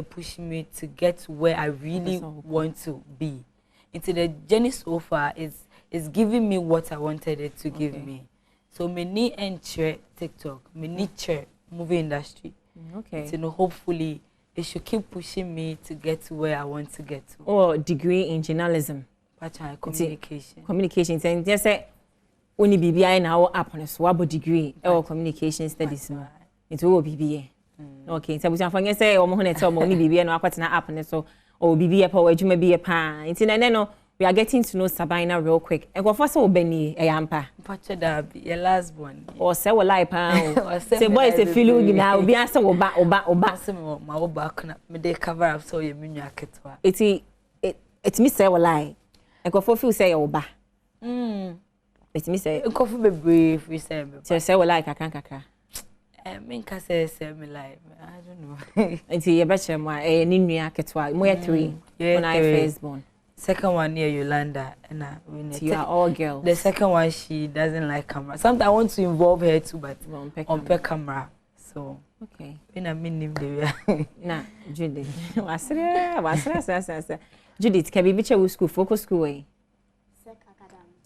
pushing me to get where I really want to be. Into the journey so far is giving me what I wanted it to give me. So many enter TikTok, many share movie industry. Okay. So hopefully it should keep pushing me to get to where I want to get to. Or degree in journalism. Communication. Communication. And just say only BBI now up on a swab degree or communication studies. It will BBA. Okay. So we can say or more only BBA no up na up on so or BBA power you may be a pan. It's no. We are getting to know Sabina real quick. And go first Benny Ayampa. Your last one. Or say what like pa. Say boy say feeling now be answer oba. My oba me dey cover up so you mean yaketwa. It me say what like. And go for feel say oba. It me say go for be brief we say me. Say what like kakra. Me can say me like I don't know. It's ye beche mo ni nua ketwa. Mo 3 when I first born. Second one near Yolanda and you are all girls. The second one she doesn't like camera. Sometimes I want to involve her too, but on per camera. So okay. When I mean him there. Nah, Judith. Wasra. Judith, can be biche school focus school way.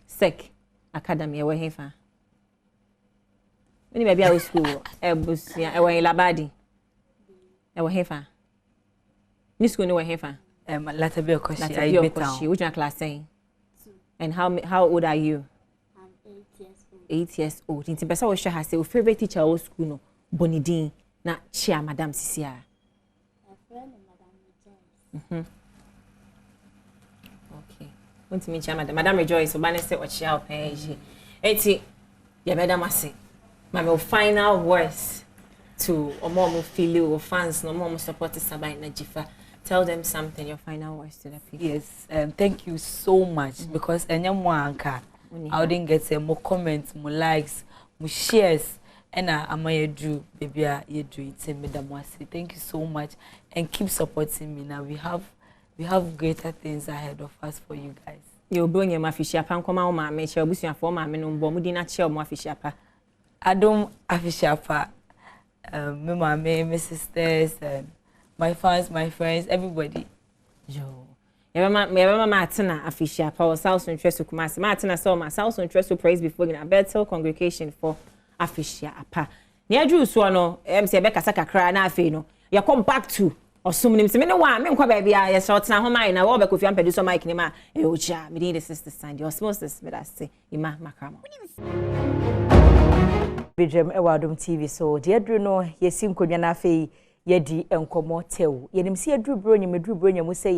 Sec Academy we hefa. When maybe I school busia e we labadi. E we hefa. Ni school no we hefa. Latabia Koshi, I bet which class saying? And how old are you? I'm 8 years old. 8 years old. In Timbasa we share her say favorite teacher old school no Bonidin na chia Madam Cecilia. My friend Madam Rejoice. Okay. Want to meet chia Madam Rejoice so bane say what chia open. Eti ya Madam ase. My final words to omo feel you fans no more support Sabina Jifa. Tell them something, your final words to the people. Yes, thank you so much because I wouldn't get more comments, more likes, more shares, and I'm a do baby, you do it, Madam Wasi. Thank you so much and keep supporting me. Now we have greater things ahead of us for you guys. You bring your mafisha come out, make sure you for my men Bomudina chair mafisha. Adom afishapa, my sisters and my fans, my friends, everybody. Yo, Yebema Martina Afisha Power South Interest to Kumasi Martina Soma South Interest to praise before in a Bethel congregation for Afisha Apa. Near Drew Swano, MC Becca Saka Cry na Fino. You come back to or summoning me no one, men baby, I short now home and I walk with young producer Mike Nima, Eocha, me the sister sign your sponsors, but I say, Ima Macram. Badwam Adom TV so dear Bruno yesim konwa na afei yedi enkomo tew yenim se adru bronya medru bronya mu se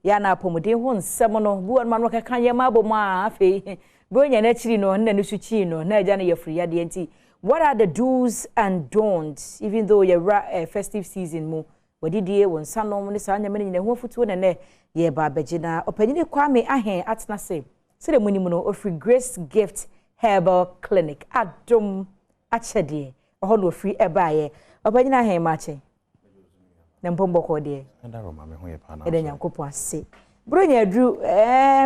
ya na apomuden ho nsem no buwan man waka ye ma bom a afei bronya na chiri no na nusu chi no na aja na yefri ya de nti what are the do's and don'ts even though your festive season mu wadidie won sanom ne sa nyame ne ho futuo ne ye ba begina opanyine kwame ahen atna se the munim no ofri Grace Gift Herbal Clinic Adom achede oho no free ebaye obanyina hen mache na mpombo ko de ndaro ma me ho ye pa na ede nyankopon ase bronya dru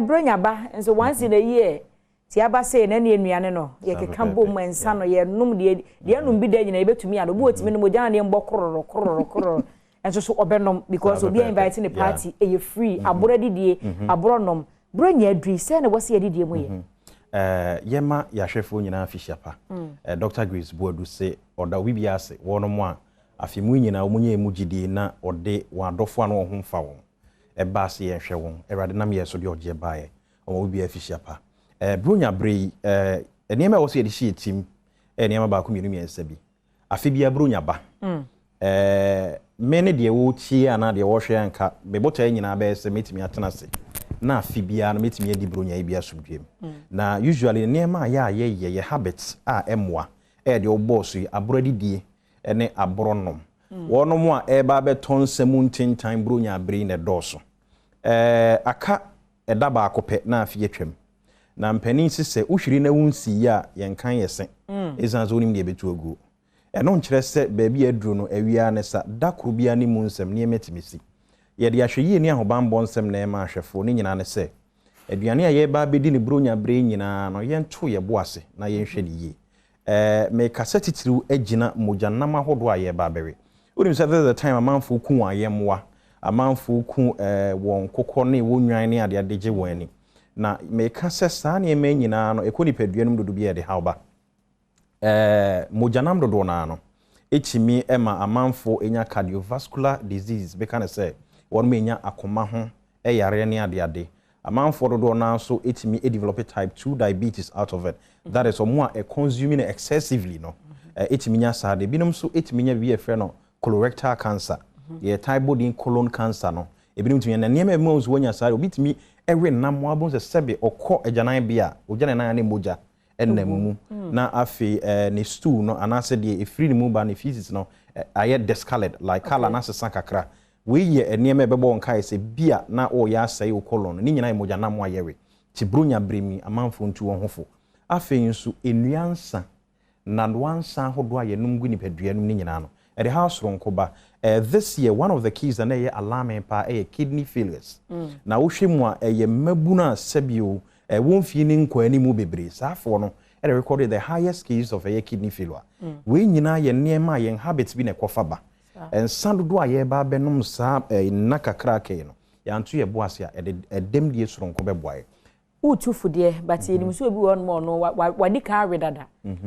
bronya ba nso once in a year ti aba say na ne enuane no ye keka bom ensa no ye num de num bi da nyina ebetumi ado bo otimi no moja na mbo kororo enso so obenom because obi inviting the party e free aboradi die aboronom bronya dru say na wose ye didie mu ye yema yahwefo nyina afishiapa Dr. Grace Boadu se oda wibiase wono mo a afimu nyina omunye emugidi na ode wadofo ano ho mfa won eba se yehwe won erade nam yeso de oje baaye omo wibi afishiapa bronya brei enema wo se de shi tim enema ba ko mienu miensa bi afibia bronya ba mene de wo tie ana de wo hwe anka bebota nyina ba se metimi atena se na afibia na metimi edi bronya ibia sumdwem na usually nema ye habits a emwa de oboso aboradi die ene aboronom wonom a eba beton semuntin time bronya bri ne doso aka edaba akopɛ na afie twam na mpanin sise uhwiri na wunsi ya yenkan yese ezanzo onim de betu ogu eno nkyerɛ sɛ baabi aduru no awia ne sa dakoro bia ne mu nsɛm ne emetimisi ye de ahweye ni ahobanbɔ nsɛm na ema ahwefo ne nyina ne sɛ aduane a ye ba bedi ne bronya bre nyina no yento ye boase na ye nhwɛ ne yie me kasa titiriw agina mojanam ahodo a ye ba bere onim sɛ the time amanfo ku ayemwa amanfo ku won kokɔ ne wonwan ne ade adegye wani na me kasa saa ne ema nyina no ekoni paduanum dodo bia de hawba mojanam dodo na no echimi ema amanfo enya cardiovascular disease be kan say won menya akoma ho yare ne ade amanfo dodo na so etimi develop type 2 diabetes out of it that is omo a consuming excessively no etimi nya sade binom so etimi nya wie frɛ no colorectal cancer ye type colon cancer no ebinom timi na niam ema so wonya sade obitimi ewe nam abon se sebe okɔ agyanan bia ogyanan ne moja ennamu na afi ne stool no anase de efiri ne mu ba ne feces no aye discolored like color na sesa kakra we ye enema bebo nkai se bia na o ya sai o colon ni nyina emoja na mo ayewe ti bronya bremi amanfo ntu won hofo afi nso enuansa na nwansa hodo aye num gu ni paduanum ni nyina no e the house ronkoba this year one of the keys na ye alarming pa kidney failures na wo hwemu a ye mabuna sabio won fi ni nkwani mu bebre safo no e recorded the highest case of kidney failure we nyina ye nema ye habits bi na kofa and sandodo aye ba benom sa na kakra ke no yanto ye boase a edem die soronko beboae utufu de but ye nimso obi won mo no wadi ka redada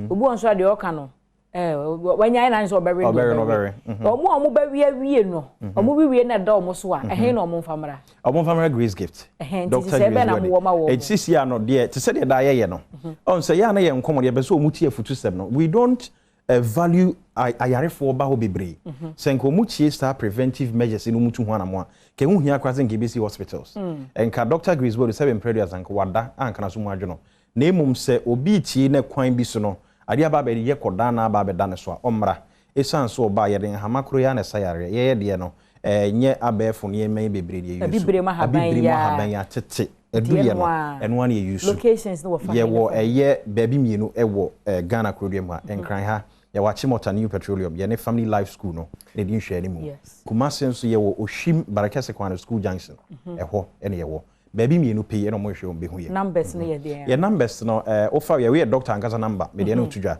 obi won so de oka no wanya na nso obere omo ba wie no omo wie na da omo so a ehe na omo famra Grace Gift Dr. Grace HCC no de te se de da ye no on say ya na ye nkomo de be so omu tie futu sem no we don't value ayarefo ba ho bebre senko mu chie star preventive measures in mutu ho anamo ke hu hia kwase nke besi hospitals enka Dr. Grace Bodu 7 prayers anka wada anka na so mu adwono na emum se obi tie na kwan bi so no ade aba be ye koda na aba be da ne so a omra esan so ba ye den hamakro ya na sayare ye de no nye abefo ne me bebre de yusu abibire ma haban ya tete eduye no eno an ye yusu locations no wo fa ye wo eye baby mienu ewo Ghana krodem ha enkran ha ya wachi mota new petroleum ye ne family life school no ne din hwe animu Kumasi nso ye wo Oshim Barakese Kwana school junction eho ene ye wo baby mienu pay eno mo hwe on be hu ye numbers ne ye there ye numbers no ofa we doctor ankaza number me de no tudwa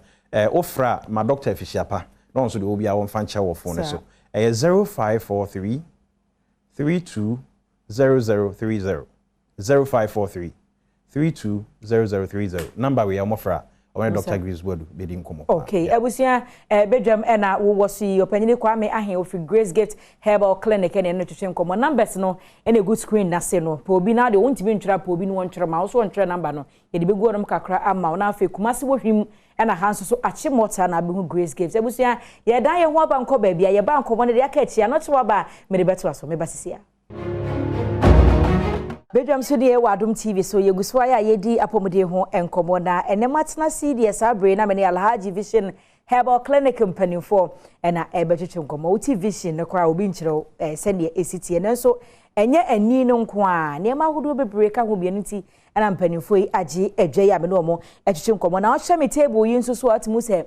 ofra ma doctor Fishiapa no nso de obi a won fa nche wo phone so 0543 32 0030 0543 320030. Number we are mofra. When Dr. Griswold bidding come. Okay, Ebusia Badwam ena wo wasi opanyini Kwame ahen ofi Grace Gate Herbal Clinic ene no twetwe nkomo numbers no ene good screen na se no po bi na de wontimi ntwera po bi no wontwera ma wo so wontwera number no ye de begu onom kakra ama na afi kumase wo hwim ena hanso so ache mota na behu Grace Gate Ebusia ye dan ye ho aba nko ba bia ye ba nkomo ne de aka achia no che wa ba me de beto aso me ba sisia Badwam so de Adom TV so ye guswa ya yedi apomode ho enkomo na enematna CD sabre na me Alhaji Vision Herbal Clinic mpanimfo na ebetwetwe nkomo uti Vision ne kwa obi nkyerɛ sɛnde esitie nanso enye ani no nko a nema hodo bebre ka ho bia nti na mpanimfo yi age adwa ya me no mo etwetwe nkomo na ɔhwɛ me table yi nso so atimu sɛ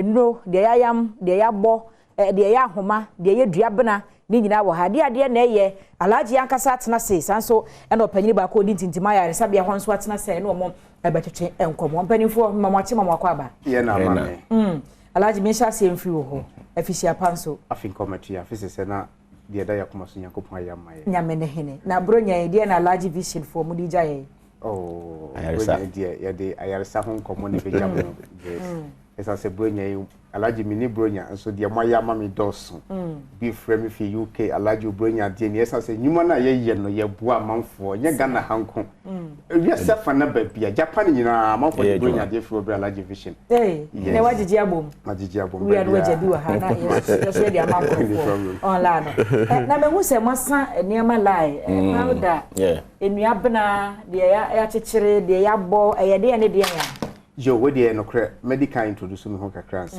no de yayam de yabɔ de yahoma de yeduabena ni nyina wo ha de na eye Alhaji ankasa atena se sanso ena opanyini ba ko di ntintima ya resabia ho nso atena se na omo ebetwetwe enkomo mpanimfo mamwache mamwakwa aba ye na mame Alhaji mensha se mfiri wo ho afisia panso afin committee afisi se na de da yakoma so Nyankopon ayamaye nyame ne hene na bronya de na Alhaji Vision fo mu di jaye bronya de ye de ayaresa ho nkomo ne beja mo esa se bronya Alhaji mini bronya nso de moyama me doso bi frame fi UK Alhaji bronya de ne esa se nyuma na ye no ye bua manfo nye Ghana hanko wi sefa na ba bia Japan nyina manfo de bronya de fi obi Alhaji Vision ne wajiji abom majiji abom wi anu waje bi wa ha na ye so de amanfo online na me hu se masa niama lai powder enuabena de ya chechire de ya bo ye de ne de ya yo we dey no kre medical introduce me ho kakransa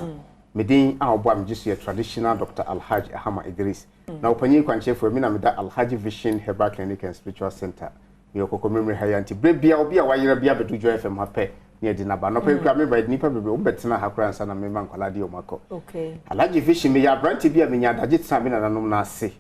medin a obo am gisu traditional Dr. Alhaji Ahama Idris na opanyi kwanche for me na meda Alhaji Vision Herbal Clinic and Spiritual Center me okoko memory hayanti brebia obi a wayera bia bedu Joy FM hape ne di na ba no pe kwa me ba nipa bebe o betena hakransa na me man kwala de o mako okay Alhaji Vision me ya branch bia me nya daje tsa me na nanom na ase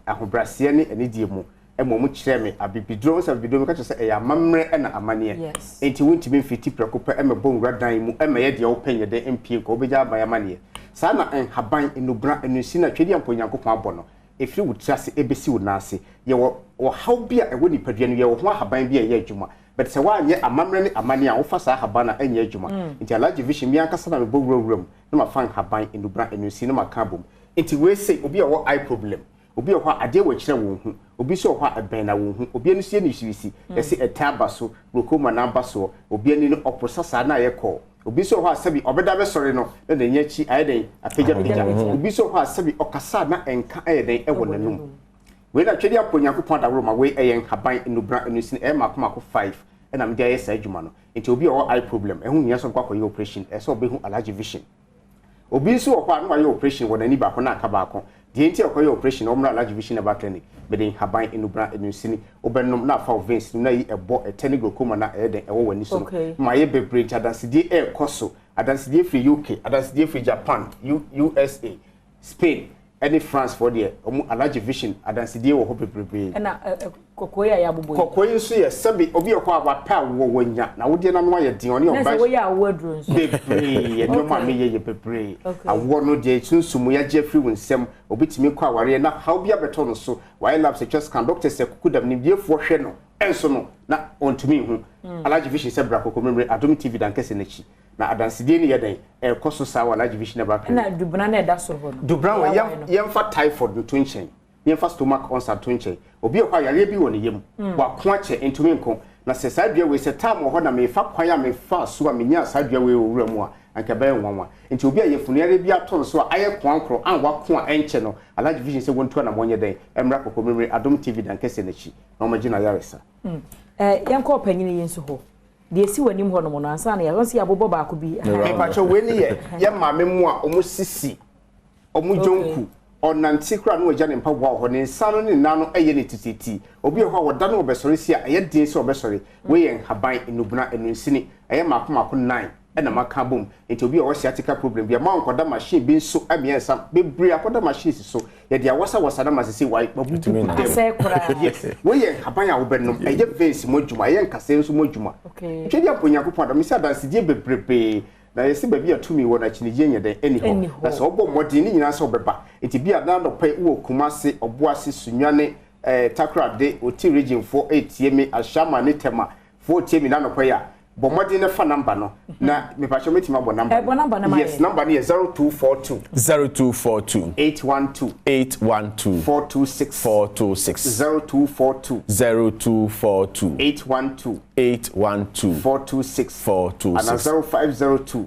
ahobrase ne anidie mu mu kyerɛ me abibidro so abibidro me ka kyerɛ sɛ ɛyɛ amammerɛ na amane enti wontimi mfiti prɛko pɛ ɛmɛbɔ nwura dan mu ɛmɛyɛ deɛ wopɛnyɛ de mpie ko obɛgya aba amane saa na haban enubra enusi na twedi ampo Nyankopɔn abɔ no efiri wutrase ebesi wo nase ye wo haw bia ɛwɔ nipadua no ye wo ho haban bia ɛyɛ adwuma but sɛ waanyɛ amammerɛ ne amane a wofa saa haban na ɛnyɛ adwuma enti Alhaji Vision mi ankasa na mebɔ wurawuram na mafa haban enubra enusi na maka bom enti we say obi a wɔ eye problem obi ho ade wo kyerɛ wo hu obi so ho aben na wo hu obi anu sie ni hwirisi yesi etaba so rokoma na aba so obi ani no oprosasa na ye kɔ obi so ho asabi obeda be sɔre no na nyachi ayeden apagya obi so ho asabi okasa na enka ayeden ɛwɔ nanum we na twedi Nyankopɔn da roma we ɛyɛ haban enubra enusin makomako 5 ɛna me dia yɛ sa adwuma no nti obi o eye problem ɛhu nya so kwakɔ yɛ operation ɛsɛ obehu Alhaji Vision obi so ho anu ayɛ operation wɔ nani ba ko na aka ba ko the entire okoye operation omra Alhaji Vision Herbal Clinic bedin haban enubra enusini obenum na fa veins na yi ebo eteni glaucoma na eden ewo wani so ma ye bebre adansidie koso adansidie free UK adansidie free Japan USA Spain any France for there Alhaji Vision adansidie wo ho bebre na kokoye ya bobo kokoye so ye sabi obi ekọ awapa wo wonya na wo de na no ye din oni oba na wo ya awodro nso bebre ye no ma me ye bebre awo no de sunsumu ya je free wonsem obitimi kọ aware na how bia beto no so why lab se just can doctor se kukudam ni biefo hwe no enso no na ontumi hu Alhaji Vision se bra kokko memre Adom TV dan kese nachi na adansidie ni yeden koso sa wa Alhaji Vision Herbal Clinic na dubra na da so ho no dubra wa yemfa typhoid no to nchen yemfa stomach ulcer to nchen obi ekwa yare bi woni yem wa ko ache entumi nko na se sadua we se tam ho na me fa kwan ya me fa so a menya sadua we owura mu a anka ba enwanwa enti obi ayefunu yare bi aton so a aye kwankro an wa ko a enche no Alhaji Vision se wontu na monye den emra kokko memre Adom TV dan kese nachi na omagina yaresa yanko opanyini yenso ho de esi wanim ho no mo no ansa na ya wonsi abobo ba ko bi me pacho we ni ye maame mu a omo sisi omo jonku onanti kra no agya ne mpaboa ho ne nsano ne nano eye ne tititi obi ho woda no obesori si a eye din se obesori we yen haban enubuna enunsini eye makomako 9 ena maka bom enti obi o sciatica problem bia ma nkoda machine bi nso amiensa bebre akoda machine si so ye dia wasa na masisi wai babu ase kura yes we yen haban a wo benum eye veins modwuma eye nkase nso modwuma okay twedi Nyankopɔn Adam si adansidie bebrebe na yesi baby atumi wo na chinije nya den eni ho na so obo modi ni nyina so obeba enti bia na no pai wo kumase oboase sunwane Takra de oti region 48 me ashama ne tema 40 me na no kwaya bo modern ne fa number no na me pa show metima bo number yes number ne 0242 812 426 0242 812 426 and 0502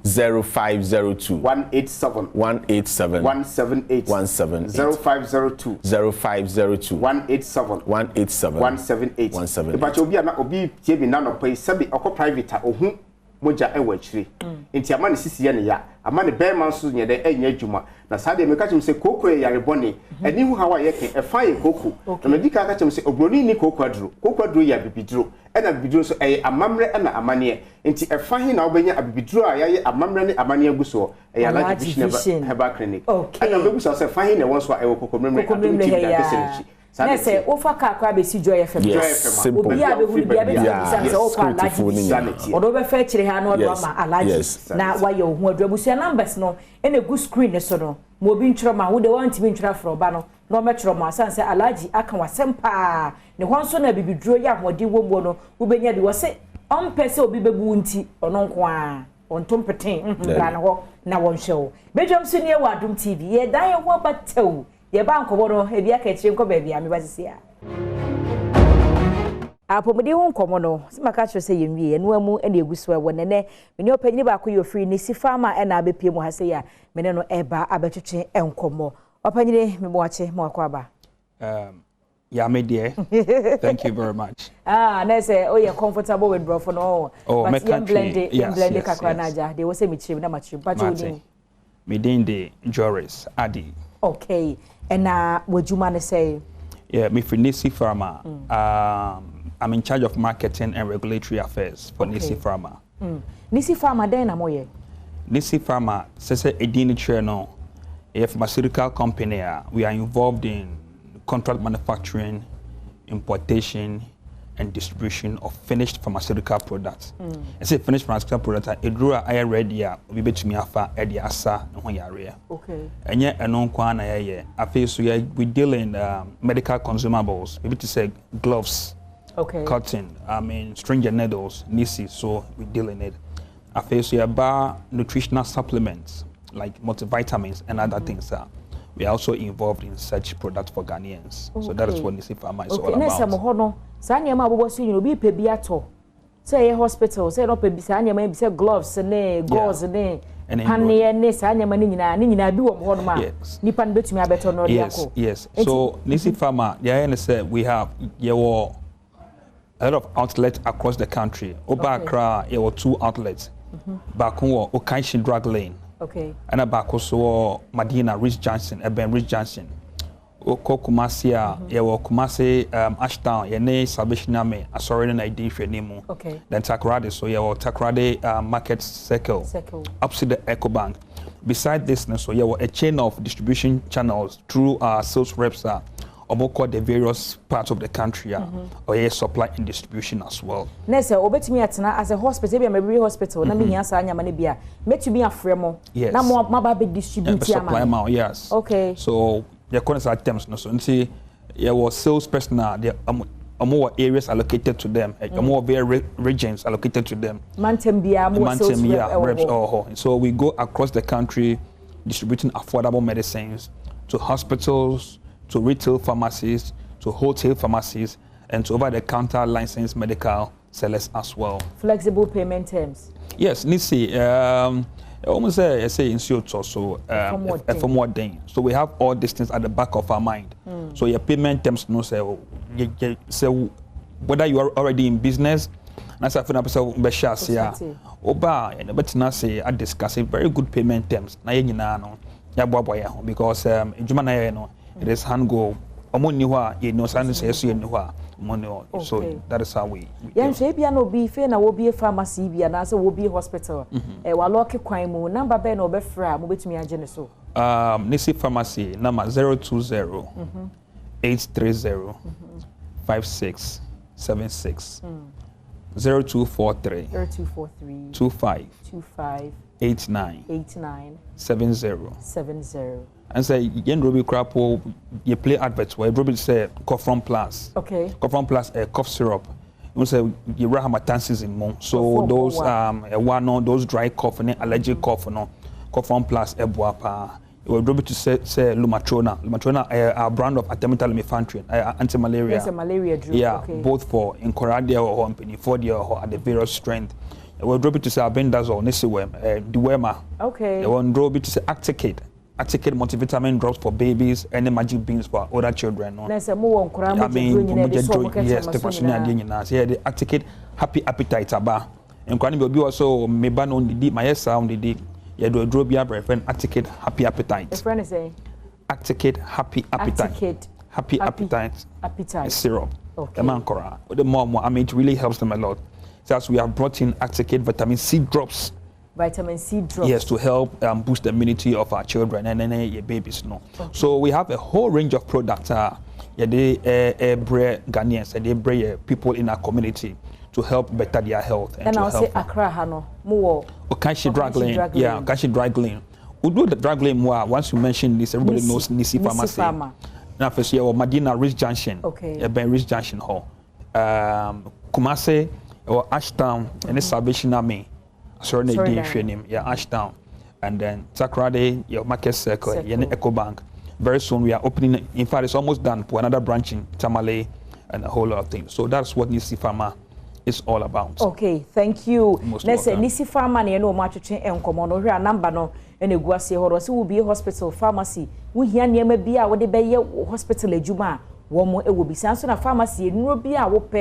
187 178 0502 187 178 but obi na obi tie bi na no pay sabi okọ private ohun moja e wachiri enti ama ne sisi ye ne ya ama ne be man so nye de enya adwuma na sade me ka chim se koko e yare bone ani hu hawa ye ke e fa ye koko na medika ka chim se obroni ni koko aduro ya bibiduro ena bibiduro so e amamre ena amane enti e fa hi na obenya abibiduro a yaye amamre ne amane aguso e ya la division heba clinic ena be guso se fa hi ne won so e koko memre aduro ti da kesenichi Nese ofa kakra be si joy FM. Obi a be hu bia be say o kwa alaji. Odo be fe kire ha no do ama alaji. Na wa ye hu adu abusia numbers no e na gu screen ne so no. Mo bi ntwero ma wo de want me ntwera fro ba no. No me twero ma san say alaji aka wasem pa. Ne ho nso na bibiduro ya hodi wombo no. Wo benya bi wo se on pese obi bebu nti ono nko a. On tompeten na ho na won hwe. Badwam so ne wa Adom TV. Ye dan ye ho batew. Ye banko bono e bia ka chire nko ba bia me basisi a apomede ho nkomo no simaka chiro se yemwie eno amu ene eguso e wonene meni opanyini ba ko yo free ni si farmer e na abepie mu ha se ya meni no eba abetwetwe enkomo opanyini me mo ache mo akwa yeah, me dear. Thank you very much. Na say oh you're comfortable with bro for no. But you blend it kakra naja. They will say me chiri na machi. But me din the Joris Adi. Okay. And what you man say? Yeah, me for Nisi Pharma. I'm in charge of marketing and regulatory affairs for Nisi Pharma. Nisi Pharma then amoye. Nisi Pharma says a dini channel. A pharmaceutical company. We are involved in contract manufacturing, importation, and distribution of finished pharmaceutical products. I say finished pharmaceutical products. A drawer I ready. We bet me afa edi asa no area. Okay. And yet anon kwana ye. I feel so we deal in medical consumables. We bet to say gloves. Okay. Cotton. Stringer needles. Nisi. So we deal in it. I feel so bar nutritional supplements like multivitamins and other things. We are also involved in such products for Ghanaians. Okay. So that is what Nisi Pharma is all about. Sanya ma bobo so you be pe bi ato say hospital say no pe bi sanya ma bi say gloves ne gauze ne panie ne sanya ma ni nyina bi wo ho no ma nipa no betumi abeto no dia ko yes so Nisi Pharma they say we have a lot of outlets across the country. Oba Accra there were 2 outlets back on Okanshin Drug Lane and back also Madina Rich Johnson Eben Rich Johnson Oko Kumasi ye wo Kumasi Ashtown ye ne Salvation Army asori na ID hwe nemu then Takrade so ye wo Takrade market circle opposite the EcoBank. Beside this so ye wo a chain of distribution channels through our sales reps omoko the various parts of the country or ye supply and distribution as well. Nese obetumi atena as a hospital be my hospital na me hia sa anyama ne bia metumi afremo na mo maba be distribute am yes okay so your current items no so nti there was sales personnel there more areas allocated to them more very regions allocated to them Mantembia more sales reps so we go across the country distributing affordable medicines to hospitals, to retail pharmacies, to wholesale pharmacies, and to over-the-counter licensed medical sellers as well. Flexible payment terms? Yes, Nisi, almost say in so for more thing. So we have all these things at the back of our mind. So your payment terms no say whether you are already in business, that's a person beshas ya. Oba and betina say I discuss very good payment terms. Na yenina no ya boaboya because ejuma na ye no it is hand go omoni ho a ye no san say so ye no ho a money so that is how we yeah she bia no be fe na wo be pharmacy bia na say wo be hospital wa lock kwan mu number be na obefra mo betumi age ne so Nisi Pharmacy number 020 830 5676 0243 25 89 70. And say yen Robbie Crapo, you play adverts where Robbie say cough from plus. Okay. Cough from plus a cough syrup. You say you rahamatansis in more. So those one those dry cough and allergic cough no cough from plus a boapa. You will Robbie to say Lumatrona. Lumatrona a brand of artemether-lumefantrine, anti-malaria. Yes, a malaria drug. Yeah, okay. both for Incoradia or Pennyfordia or at the various strength. You will drop it to say Albendazole, Nisiwem, Duema. Okay. You will drop it to say Acticate multivitamin drops for babies and magic beans for other children. No? Yes, the Acticate happy appetite aba. And can be also maybe on the deep my sound the deep. You do a drobia friend Acticate happy appetite. The friend is saying Acticate happy appetite. Happy appetite syrup. Okay. The man cora. The more I mean it really helps them a lot. So as we have brought in Acticate vitamin C drops. Vitamin C drops. Yes, to help boost the immunity of our children and then your babies. No. Okay. So we have a whole range of products. They bring Ghanaians and they bring people in our community to help better their health. And I'll say Accra Hano more. Okanshi Drug Lane. Yeah, Okanshi Drug Lane. We do the drug lane more. Once you mention this, everybody knows Nisi Pharmacy. Now first year Madina Rich Junction. Okay. Ben Rich Junction Hall. Kumase or Ashtown and the Salvation Army. Sorry, yeah, Ashtown. And then Takrade, your market circle, Eco Bank. Very soon we are opening, in fact it's almost done for another branch in Tamale and a whole lot of things. So that's what Nisi Pharma is all about. Okay, thank you. Let's say Nisi Pharma ne no match and come on here number no and a guasi or so will be a hospital pharmacy. We hear near maybe I would be a hospital ejuma. One more it will be Samson a pharmacy, no be a wope,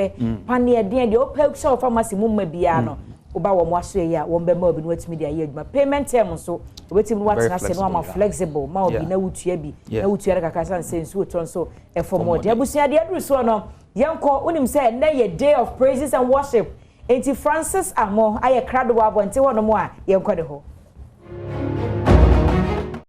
pania dear the open shop pharmacy mumma biano. Oba wo mwaso ya wo mbe ma obi no watimi dia ye adwuma payment term so obetimi what na se no am flexible ma obi na wutua bi na wutua de kakasa nse nsu oton so e for more dia busia dia duru so no yenko unim say na ye day of praises and worship enti Francis Amo aye krado wa bonte wono mo a yenko de ho.